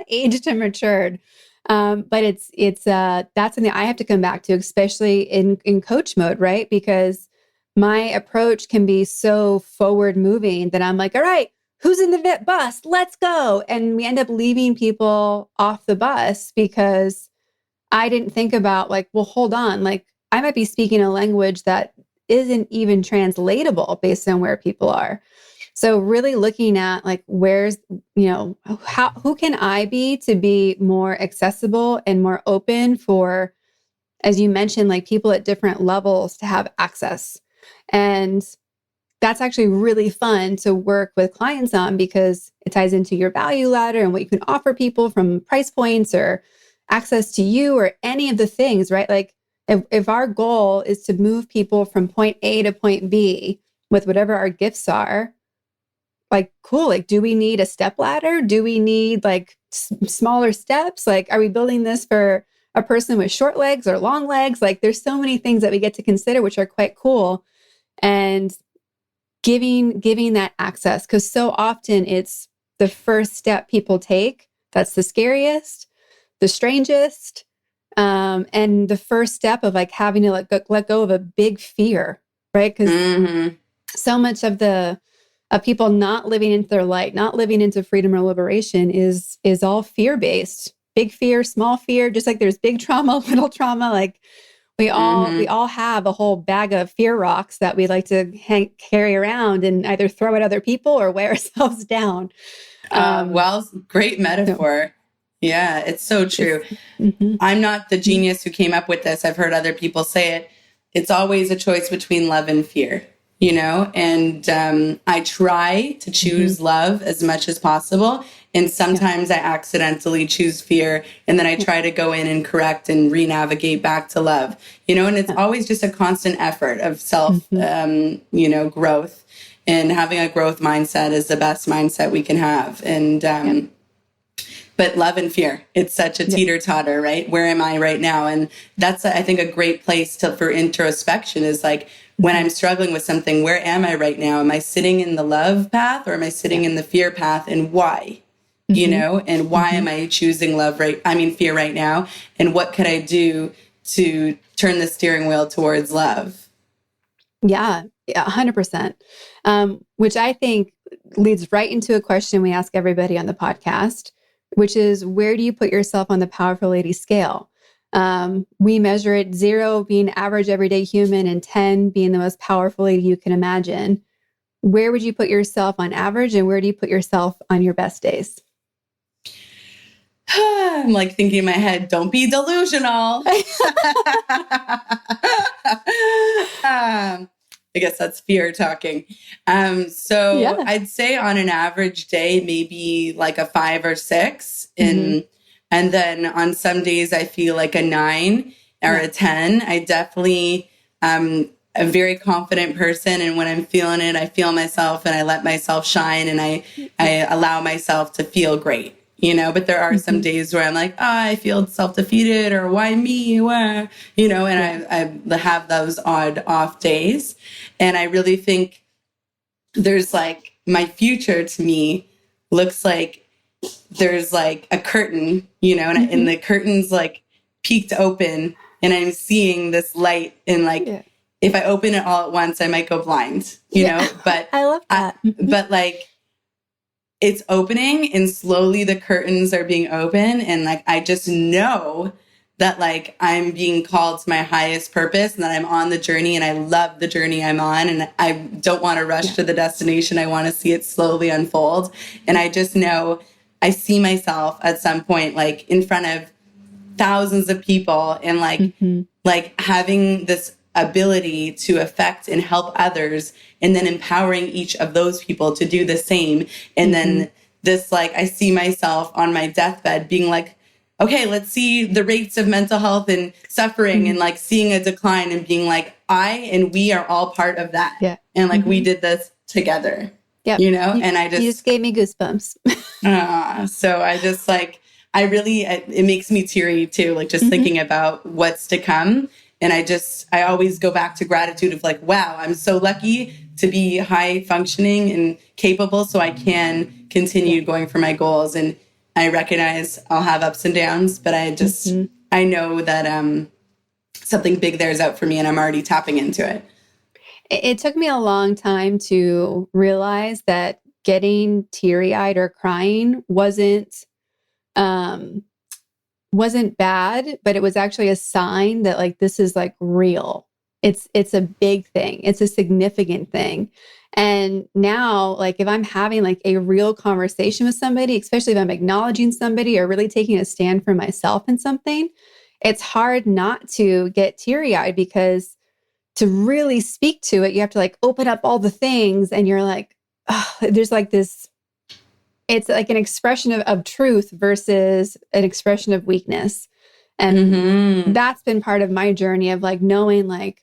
aged and matured. But that's something I have to come back to, especially in coach mode, right? Because my approach can be so forward moving that I'm like, all right, who's in the bus? Let's go. And we end up leaving people off the bus because I didn't think about like, well, hold on. Like I might be speaking a language that isn't even translatable based on where people are. So really looking at like, where's, who can I be to be more accessible and more open for, as you mentioned, like people at different levels to have access. And that's actually really fun to work with clients on because it ties into your value ladder and what you can offer people from price points or access to you or any of the things, right? Like if our goal is to move people from point A to point B with whatever our gifts are, like, cool. Like, do we need a step ladder? Do we need like smaller steps? Like, are we building this for a person with short legs or long legs? Like, there's so many things that we get to consider, which are quite cool. And giving that access, because so often it's the first step people take that's the scariest, the strangest, and the first step of like having to let go of a big fear, right? Because so much of people not living into their light, not living into freedom or liberation is all fear-based. Big fear, small fear, just like there's big trauma, little trauma. Like we all have a whole bag of fear rocks that we like to carry around and either throw at other people or wear ourselves down. Well, great metaphor. Yeah, it's so true. I'm not the genius who came up with this. I've heard other people say it. It's always a choice between love and fear, and I try to choose love as much as possible. And sometimes I accidentally choose fear. And then I try to go in and correct and re-navigate back to love, and it's always just a constant effort of self, growth. And having a growth mindset is the best mindset we can have. And, but love and fear, it's such a teeter-totter, right? Where am I right now? And that's, I think, a great place for introspection is like, when I'm struggling with something, where am I right now? Am I sitting in the love path, or am I sitting in the fear path, and why? You know, and why am I choosing fear right now? And what could I do to turn the steering wheel towards love? Yeah, 100%. Which I think leads right into a question we ask everybody on the podcast, which is, where do you put yourself on the Powerful Lady scale? We measure it 0 being average everyday human and 10 being the most powerful lady you can imagine. Where would you put yourself on average, and where do you put yourself on your best days? I'm like thinking in my head, don't be delusional. I guess that's fear talking. I'd say on an average day, maybe like a 5 or 6. And then on some days I feel like a 9 or a 10. I definitely am a very confident person. And when I'm feeling it, I feel myself and I let myself shine, and I allow myself to feel great. You know, but there are some days where I'm like, I feel self-defeated, or why me? Why? You know, and I have those odd off days. And I really think there's like, my future to me looks like there's like a curtain, you know, and the curtain's like peeked open, and I'm seeing this light, and like, if I open it all at once, I might go blind, you know, but I love that. But like, it's opening, and slowly the curtains are being open. And like, I just know that like I'm being called to my highest purpose, and that I'm on the journey, and I love the journey I'm on. And I don't want to rush to the destination. I want to see it slowly unfold. And I just know I see myself at some point, like in front of thousands of people, and like, like having this ability to affect and help others, and then empowering each of those people to do the same. And then this, like, I see myself on my deathbed being like, okay, let's see the rates of mental health and suffering, and like seeing a decline, and being like, we are all part of that. Yeah. And like, we did this together, you know, and you just gave me goosebumps. So I just like, it makes me teary too, like just thinking about what's to come. And I always go back to gratitude of like, wow, I'm so lucky to be high functioning and capable, so I can continue going for my goals. And I recognize I'll have ups and downs, but I know that something big there is out for me, and I'm already tapping into it. It took me a long time to realize that getting teary-eyed or crying wasn't bad, but it was actually a sign that like, this is like real. It's a big thing. It's a significant thing. And now, like, if I'm having like a real conversation with somebody, especially if I'm acknowledging somebody or really taking a stand for myself in something, it's hard not to get teary-eyed, because to really speak to it, you have to like open up all the things, and you're like, oh, there's like this, it's like an expression of truth versus an expression of weakness. And that's been part of my journey of like knowing like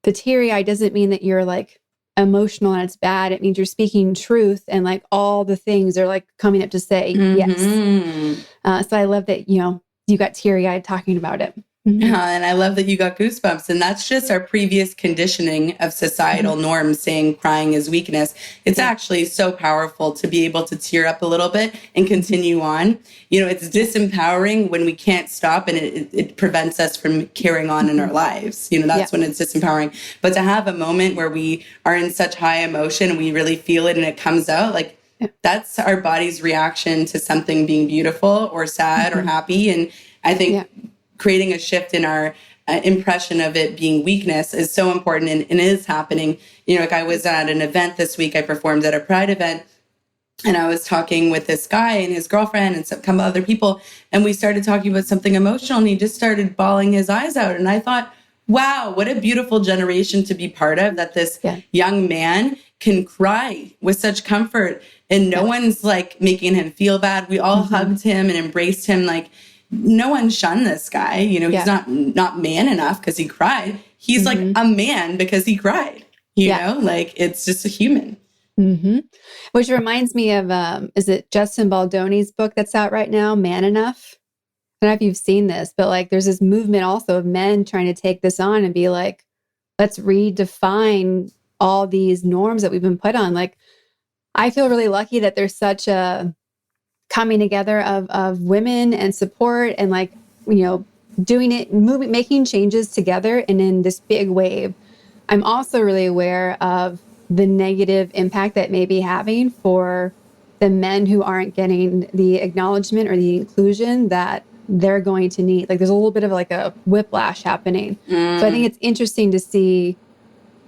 the teary-eye doesn't mean that you're like emotional and it's bad. It means you're speaking truth, and like all the things are like coming up to say yes. So I love that, you know, you got teary-eyed talking about it. And I love that you got goosebumps. And that's just our previous conditioning of societal norms saying crying is weakness. It's actually so powerful to be able to tear up a little bit and continue on. You know, it's disempowering when we can't stop, and it prevents us from carrying on in our lives. You know, that's when it's disempowering. But to have a moment where we are in such high emotion and we really feel it and it comes out, like, that's our body's reaction to something being beautiful or sad or happy. And I think creating a shift in our impression of it being weakness is so important, and it is happening. You know, like I was at an event this week, I performed at a Pride event, and I was talking with this guy and his girlfriend and some couple other people, and we started talking about something emotional, and he just started bawling his eyes out. And I thought, wow, what a beautiful generation to be part of, that this young man can cry with such comfort, and no one's like making him feel bad. We all hugged him and embraced him. Like, no one shunned this guy. You know, he's not man enough because he cried. He's like a man because he cried, you know, like it's just a human. Mm-hmm. Which reminds me of, is it Justin Baldoni's book that's out right now, Man Enough? I don't know if you've seen this, but like there's this movement also of men trying to take this on and be like, let's redefine all these norms that we've been put on. Like, I feel really lucky that there's such a coming together of women and support and like, doing it, moving, making changes together and in this big wave. I'm also really aware of the negative impact that may be having for the men who aren't getting the acknowledgement or the inclusion that they're going to need. Like there's a little bit of like a whiplash happening. So I think it's interesting to see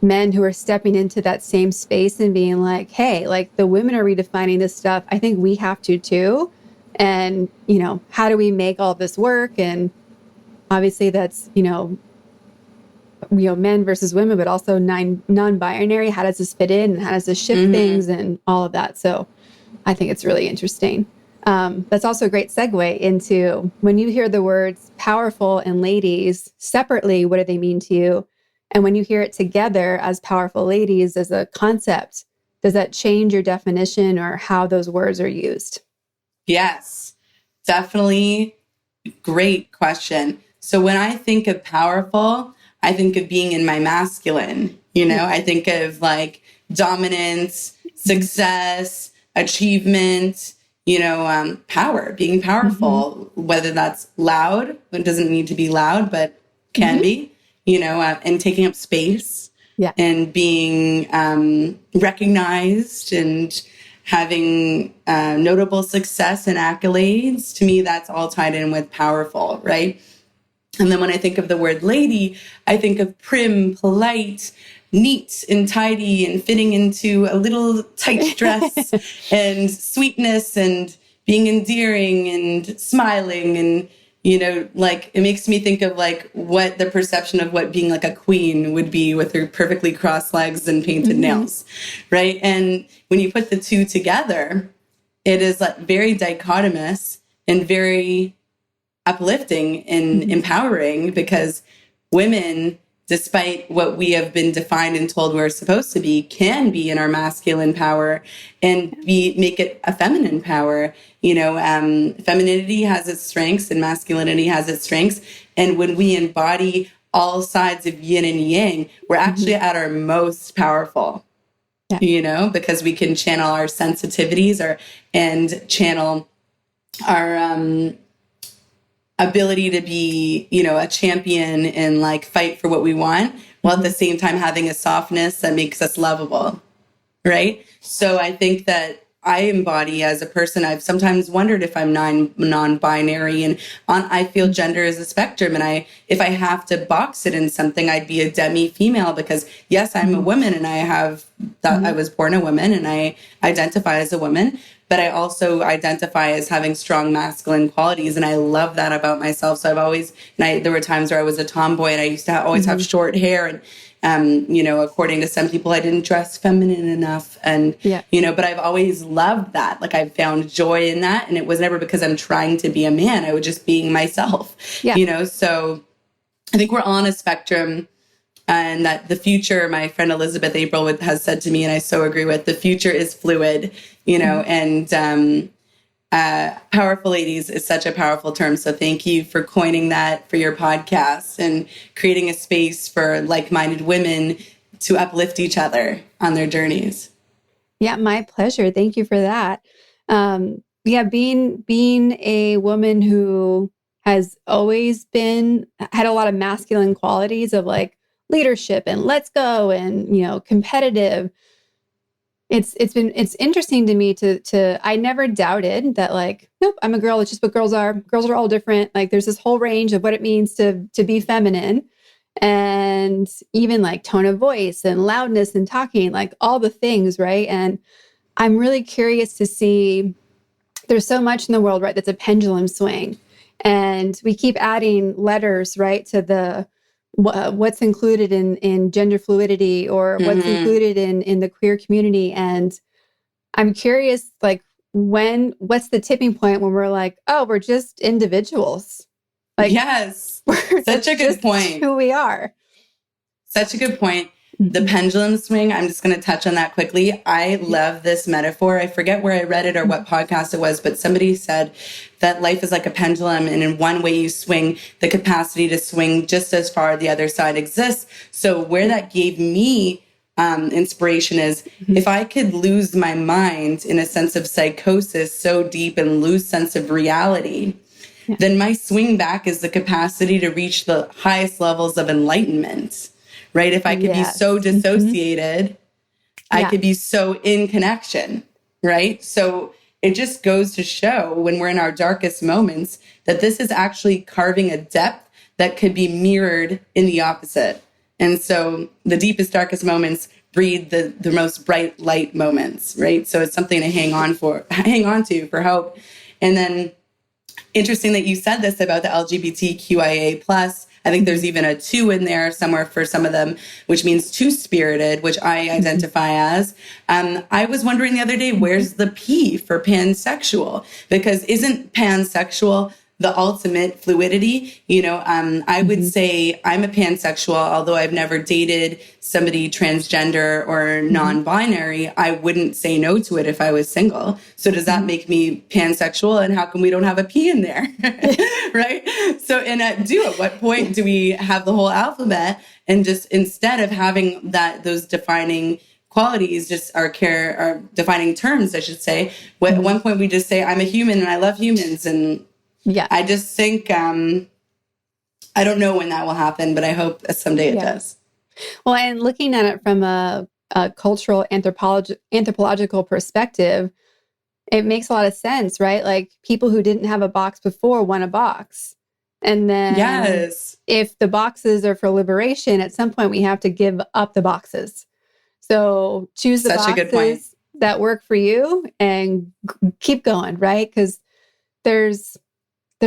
men who are stepping into that same space and being like, hey, like the women are redefining this stuff. I think we have to too. And, how do we make all this work? And obviously that's, men versus women, but also non-binary. How does this fit in? And how does this shift things and all of that? So I think it's really interesting. That's also a great segue into when you hear the words powerful and ladies separately, what do they mean to you? And when you hear it together as powerful ladies as a concept, does that change your definition or how those words are used? Yes, definitely. Great question. So when I think of powerful, I think of being in my masculine, I think of like dominance, success, achievement, power, being powerful, whether that's loud, it doesn't need to be loud, but can be, and taking up space and being recognized and having notable success and accolades. To me, that's all tied in with powerful, right? And then when I think of the word lady, I think of prim, polite, neat and tidy and fitting into a little tight dress and sweetness and being endearing and smiling. And, like it makes me think of like what the perception of what being like a queen would be with her perfectly crossed legs and painted nails, right? And when you put the two together, it is like very dichotomous and very uplifting and empowering, because women, despite what we have been defined and told we're supposed to be, can be in our masculine power and make it a feminine power. Femininity has its strengths and masculinity has its strengths. And when we embody all sides of yin and yang, we're actually at our most powerful, because we can channel our sensitivities and channel our ability to be, a champion and like fight for what we want, while at the same time having a softness that makes us lovable. Right. So I think that I embody as a person. I've sometimes wondered if I'm non-binary, and I feel gender is a spectrum. And if I have to box it in something, I'd be a demi-female, because yes, I'm a woman and I was born a woman and I identify as a woman, but I also identify as having strong masculine qualities. And I love that about myself. So there were times where I was a tomboy and I used to always have short hair, and according to some people, I didn't dress feminine enough. And, but I've always loved that. Like I've found joy in that. And it was never because I'm trying to be a man. I was just being myself, so I think we're on a spectrum, and that the future, my friend Elizabeth April has said to me, and I so agree with, the future is fluid, and powerful ladies is such a powerful term. So thank you for coining that for your podcast and creating a space for like-minded women to uplift each other on their journeys. Yeah, my pleasure. Thank you for that. Being a woman who has always had a lot of masculine qualities of like leadership and let's go and, competitive. It's interesting to me to I never doubted that, like, nope, I'm a girl. It's just what girls are. Girls are all different. Like there's this whole range of what it means to be feminine, and even like tone of voice and loudness and talking, like all the things. Right. And I'm really curious to see, there's so much in the world, right? That's a pendulum swing, and we keep adding letters, right, to the what's included in gender fluidity, or what's included in the queer community. And I'm curious, like, what's the tipping point when we're like, oh, we're just individuals? Like, yes, such a good point. Who we are. Such a good point. The pendulum swing, I'm just going to touch on that quickly. I love this metaphor. I forget where I read it or what podcast it was, but somebody said that life is like a pendulum, and in one way you swing, the capacity to swing just as far the other side exists. So where that gave me inspiration is if I could lose my mind in a sense of psychosis so deep and lose sense of reality, then my swing back is the capacity to reach the highest levels of enlightenment, right? If I could be so dissociated, I could be so in connection, right? So it just goes to show when we're in our darkest moments that this is actually carving a depth that could be mirrored in the opposite. And so the deepest, darkest moments breed the most bright light moments, right? So it's something to hang on to for hope. And then interesting that you said this about the LGBTQIA+. I think there's even a 2 in there somewhere for some of them, which means two-spirited, which I identify as. I was wondering the other day, where's the P for pansexual? Because isn't pansexual the ultimate fluidity? I would say I'm a pansexual, although I've never dated somebody transgender or non-binary. I wouldn't say no to it if I was single. So does that make me pansexual? And how come we don't have a P in there? Right? So, at what point do we have the whole alphabet and just instead of having those defining qualities, just our defining terms, I should say, at one point we just say, I'm a human and I love humans. And I just think, I don't know when that will happen, but I hope someday it does. Well, and looking at it from a cultural anthropological perspective, it makes a lot of sense, right? Like people who didn't have a box before want a box. And then if the boxes are for liberation, at some point we have to give up the boxes. So choose the boxes that work for you and keep going, right? Because there's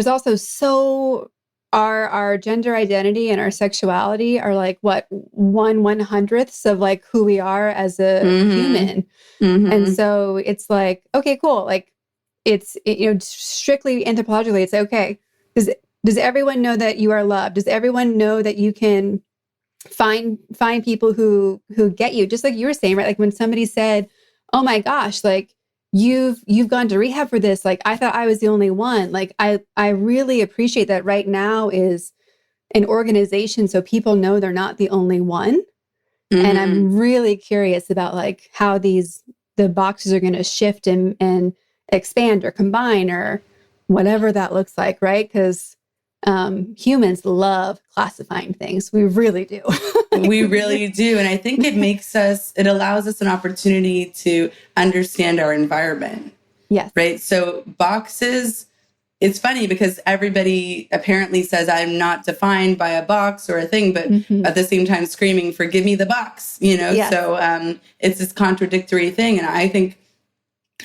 also our gender identity and our sexuality are like what 1/100th of like who we are as a human. And so it's like, okay, cool. Like it's strictly anthropologically, it's okay. Does everyone know that you are loved? Does everyone know that you can find people who get you? Just like you were saying, right? Like when somebody said, oh my gosh, like you've gone to rehab for this. Like I thought I was the only one. Like I really appreciate that right now is an organization so people know they're not the only one. And I'm really curious about like how the boxes are going to shift and expand or combine or whatever that looks like, right? Because humans love classifying things. We really do. We really do. And I think it allows us an opportunity to understand our environment. Yes. Right. So boxes, it's funny because everybody apparently says I'm not defined by a box or a thing, but at the same time screaming for give me the box, Yes. So it's this contradictory thing. And I think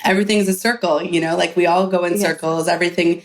everything's a circle, like we all go in circles. Everything,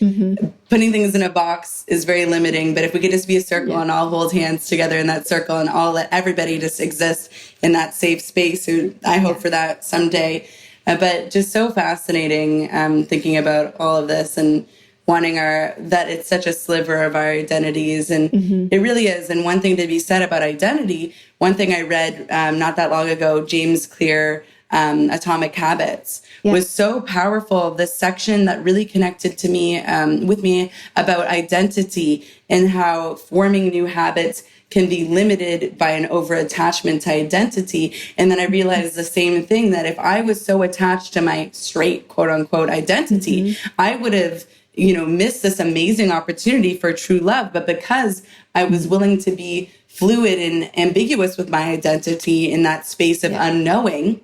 putting things in a box is very limiting. But if we could just be a circle and all hold hands together in that circle and all let everybody just exist in that safe space, I hope for that someday. But just so fascinating thinking about all of this and wanting that it's such a sliver of our identities. And it really is. And one thing to be said about identity, one thing I read not that long ago, James Clear, Atomic Habits, was so powerful. This section that really connected to me, with me about identity and how forming new habits can be limited by an over-attachment to identity. And then I realized the same thing, that if I was so attached to my straight, quote unquote, identity, I would have missed this amazing opportunity for true love. But because I was willing to be fluid and ambiguous with my identity in that space of unknowing,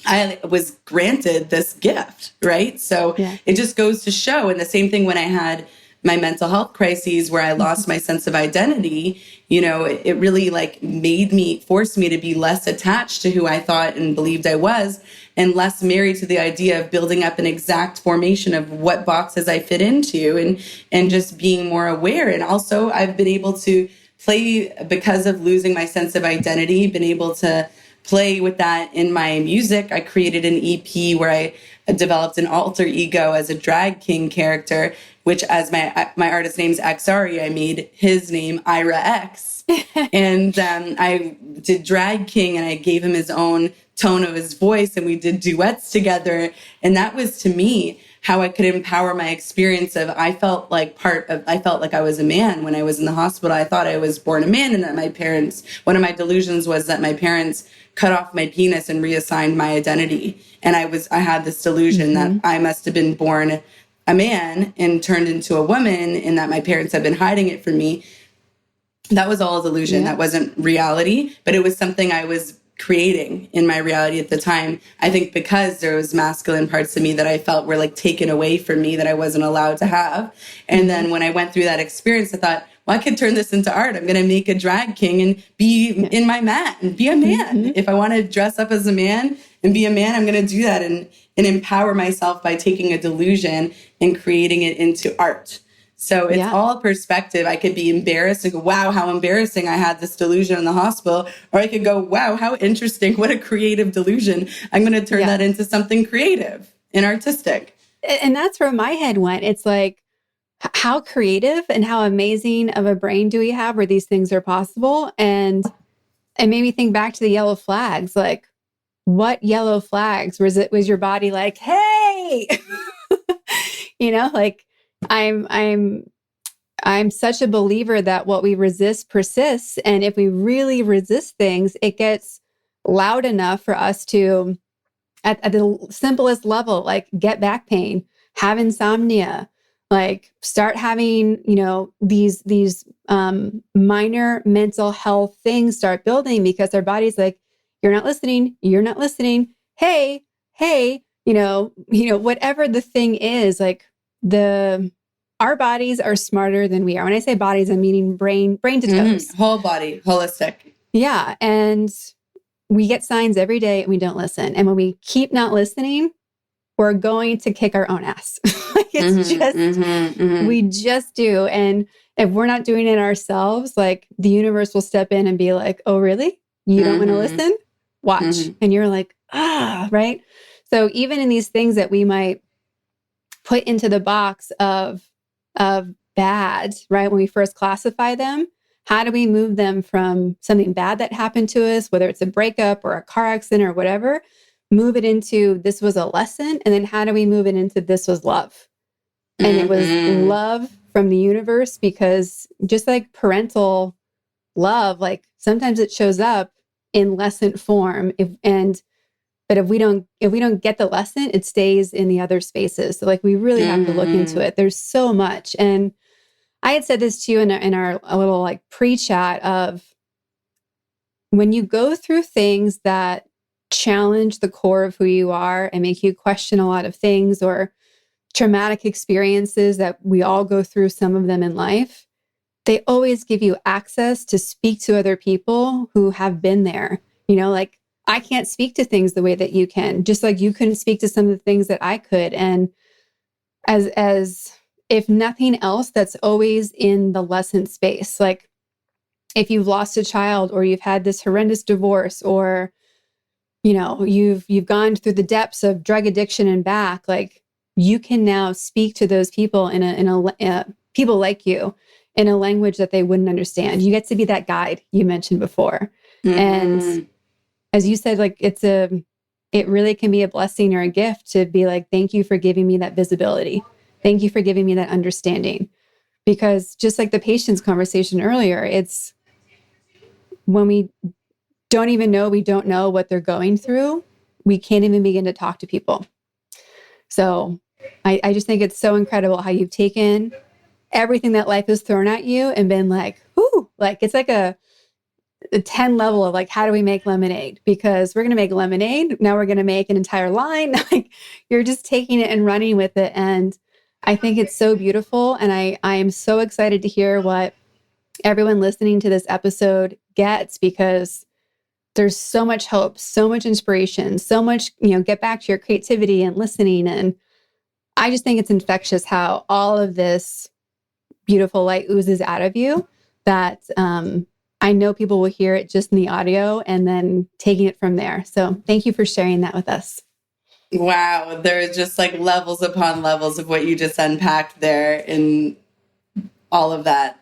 I was granted this gift, right? So it just goes to show. And the same thing when I had my mental health crises where I lost my sense of identity, it really forced me to be less attached to who I thought and believed I was, and less married to the idea of building up an exact formation of what boxes I fit into, and just being more aware. And also I've been able to play, because of losing my sense of identity, been able to play with that in my music. I created an EP where I developed an alter ego as a drag king character, which as my artist name's X.Ari, I made his name Ira X. And I did drag king and I gave him his own tone of his voice and we did duets together. And that was to me how I could empower my experience of I felt like I was a man when I was in the hospital. I thought I was born a man and that one of my delusions was that my parents cut off my penis and reassigned my identity. And I had this delusion that I must have been born a man and turned into a woman and that my parents had been hiding it from me. That was all a delusion. That wasn't reality, but it was something I was creating in my reality at the time. I think because there was masculine parts of me that I felt were like taken away from me that I wasn't allowed to have. And then when I went through that experience, I thought, well, I could turn this into art. I'm going to make a drag king and be in my mat and be a man. If I want to dress up as a man and be a man, I'm going to do that and empower myself by taking a delusion and creating it into art. So it's all perspective. I could be embarrassed and go, wow, how embarrassing. I had this delusion in the hospital. Or I could go, wow, how interesting. What a creative delusion. I'm going to turn that into something creative and artistic. And that's where my head went. It's like, how creative and how amazing of a brain do we have where these things are possible? And it made me think back to the yellow flags. Like, what yellow flags? Was your body like, hey, like, I'm such a believer that what we resist persists. And if we really resist things, it gets loud enough for us to, at the simplest level, like get back pain, have insomnia, like start having, these minor mental health things start building because our body's like, you're not listening. Hey, whatever the thing is, like, our bodies are smarter than we are. When I say bodies, I'm meaning brain to toes. Whole body, holistic. Yeah. And we get signs every day and we don't listen. And when we keep not listening, we're going to kick our own ass. We just do. And if we're not doing it ourselves, like the universe will step in and be like, oh, really? You don't want to listen? Watch. And you're like, right? So even in these things that we might put into the box of bad, right? When we first classify them, how do we move them from something bad that happened to us, whether it's a breakup or a car accident or whatever, move it into this was a lesson. And then how do we move it into this was love? And it was love from the universe, because just like parental love, like sometimes it shows up in lesson form. But if we don't get the lesson, it stays in the other spaces. So like we really have to look into it. There's so much. And I had said this to you in our a little like pre-chat of when you go through things that challenge the core of who you are and make you question a lot of things, or traumatic experiences that we all go through, some of them in life, they always give you access to speak to other people who have been there. Like, I can't speak to things the way that you can, just like you couldn't speak to some of the things that I could. And as if nothing else, that's always in the lesson space. Like if you've lost a child, or you've had this horrendous divorce, or, you've gone through the depths of drug addiction and back, like you can now speak to those people in a people like you in a language that they wouldn't understand. You get to be that guide you mentioned before. And as you said, like it really can be a blessing or a gift to be like, thank you for giving me that visibility. Thank you for giving me that understanding. Because just like the patience conversation earlier, it's when we don't know what they're going through, we can't even begin to talk to people. So I just think it's so incredible how you've taken everything that life has thrown at you and been like, ooh, like it's like a 10 level of like, how do we make lemonade? Because we're going to make lemonade. Now we're going to make an entire line. Like you're just taking it and running with it. And I think it's so beautiful. And I am so excited to hear what everyone listening to this episode gets, because there's so much hope, so much inspiration, so much, get back to your creativity and listening. And I just think it's infectious how all of this beautiful light oozes out of you that, I know people will hear it just in the audio and then taking it from there. So thank you for sharing that with us. Wow. There are just like levels upon levels of what you just unpacked there in all of that.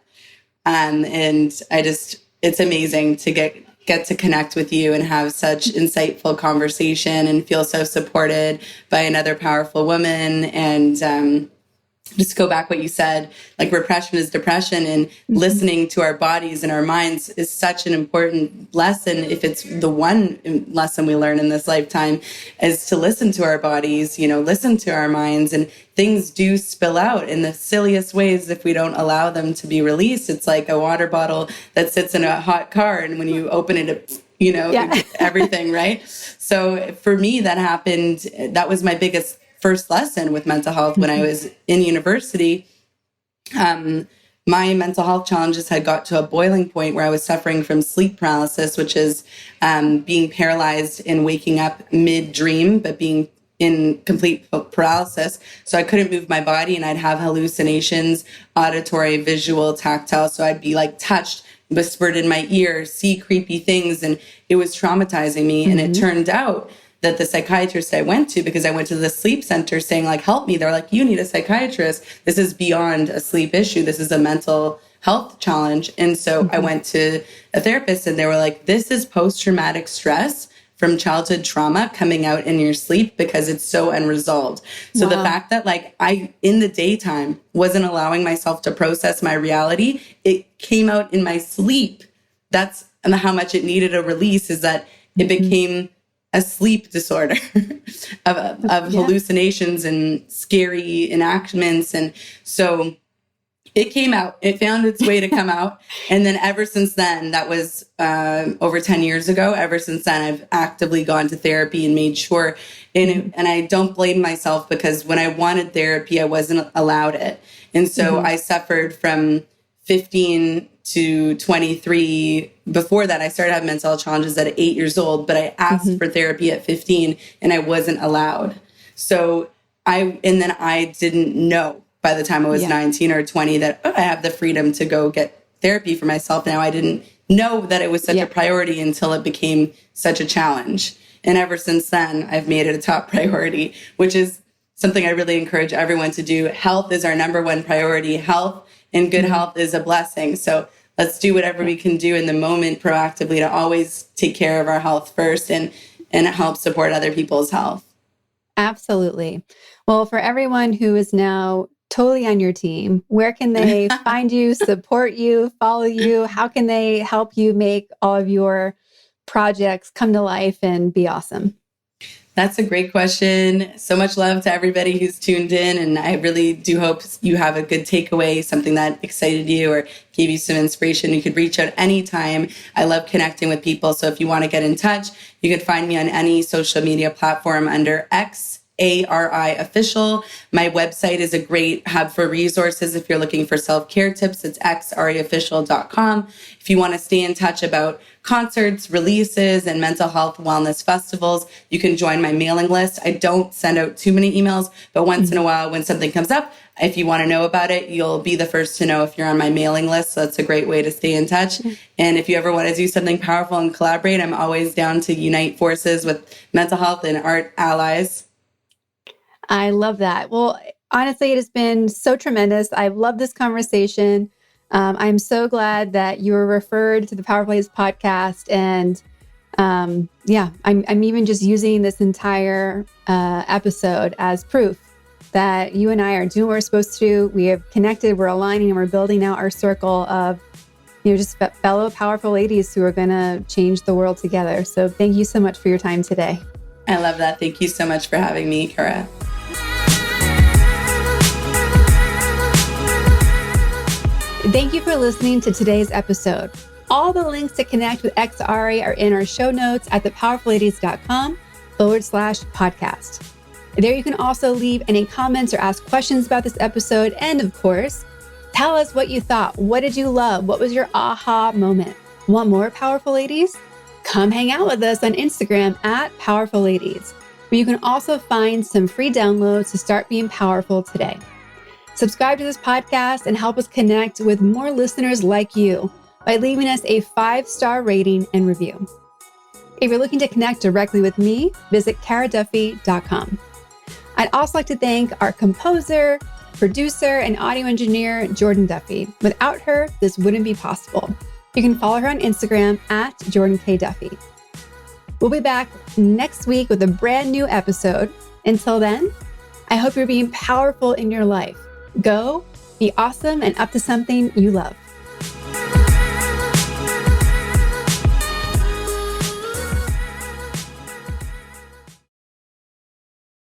And it's amazing to get to connect with you and have such insightful conversation and feel so supported by another powerful woman. And just go back what you said, like repression is depression, and listening to our bodies and our minds is such an important lesson. If it's the one lesson we learn in this lifetime, is to listen to our bodies, listen to our minds, and things do spill out in the silliest ways if we don't allow them to be released. It's like a water bottle that sits in a hot car, and when you open it, everything, right? So for me, that happened. That was my biggest first lesson with mental health when I was in university. My mental health challenges had got to a boiling point where I was suffering from sleep paralysis, which is being paralyzed and waking up mid-dream, but being in complete paralysis. So I couldn't move my body, and I'd have hallucinations, auditory, visual, tactile. So I'd be like touched, whispered in my ear, see creepy things, and it was traumatizing me. And it turned out that the psychiatrist I went to, because I went to the sleep center saying like, help me. They're like, you need a psychiatrist. This is beyond a sleep issue. This is a mental health challenge. And so I went to a therapist, and they were like, this is post-traumatic stress from childhood trauma coming out in your sleep because it's so unresolved. So the fact that like I, in the daytime, wasn't allowing myself to process my reality, it came out in my sleep. That's how much it needed a release, is that it became a sleep disorder of hallucinations and scary enactments. And so it came out, it found its way to come out. And then ever since then, that was over 10 years ago, ever since then, I've actively gone to therapy and made sure, and I don't blame myself, because when I wanted therapy, I wasn't allowed it. And so I suffered from 15 to 23. Before that, I started having mental health challenges at 8 years old, but I asked for therapy at 15 and I wasn't allowed. So I didn't know by the time I was 19 or 20 that I have the freedom to go get therapy for myself now. I didn't know that it was such a priority until it became such a challenge. And ever since then, I've made it a top priority, which is something I really encourage everyone to do. Health is our number one priority. Health and good health is a blessing. So let's do whatever we can do in the moment proactively to always take care of our health first and help support other people's health. Absolutely. Well, for everyone who is now totally on your team, where can they find you, support you, follow you? How can they help you make all of your projects come to life and be awesome? That's a great question. So much love to everybody who's tuned in. And I really do hope you have a good takeaway, something that excited you or gave you some inspiration. You could reach out anytime. I love connecting with people. So if you want to get in touch, you could find me on any social media platform under XARI official. My website is a great hub for resources. If you're looking for self-care tips, it's XARIofficial.com. If you want to stay in touch about concerts, releases, and mental health wellness festivals, you can join my mailing list. I don't send out too many emails, but once in a while when something comes up, if you want to know about it, you'll be the first to know if you're on my mailing list. So that's a great way to stay in touch. And if you ever want to do something powerful and collaborate, I'm always down to unite forces with mental health and art allies. I love that. Well, honestly, it has been so tremendous. I've loved this conversation. I'm so glad that you were referred to the Power Plays podcast. And I'm even just using this entire episode as proof that you and I are doing what we're supposed to do. We have connected, we're aligning, and we're building out our circle of, just fellow powerful ladies who are going to change the world together. So thank you so much for your time today. I love that. Thank you so much for having me, Kara. Thank you for listening to today's episode. All the links to connect with XARI are in our show notes at thepowerfulladies.com/podcast. There you can also leave any comments or ask questions about this episode. And of course, tell us what you thought. What did you love? What was your aha moment? Want more Powerful Ladies? Come hang out with us on Instagram at Powerful Ladies, where you can also find some free downloads to start being powerful today. Subscribe to this podcast and help us connect with more listeners like you by leaving us a 5-star rating and review. If you're looking to connect directly with me, visit karaduffy.com. I'd also like to thank our composer, producer, and audio engineer, Jordan Duffy. Without her, this wouldn't be possible. You can follow her on Instagram at Jordan K. Duffy. We'll be back next week with a brand new episode. Until then, I hope you're being powerful in your life. Go, be awesome, and up to something you love.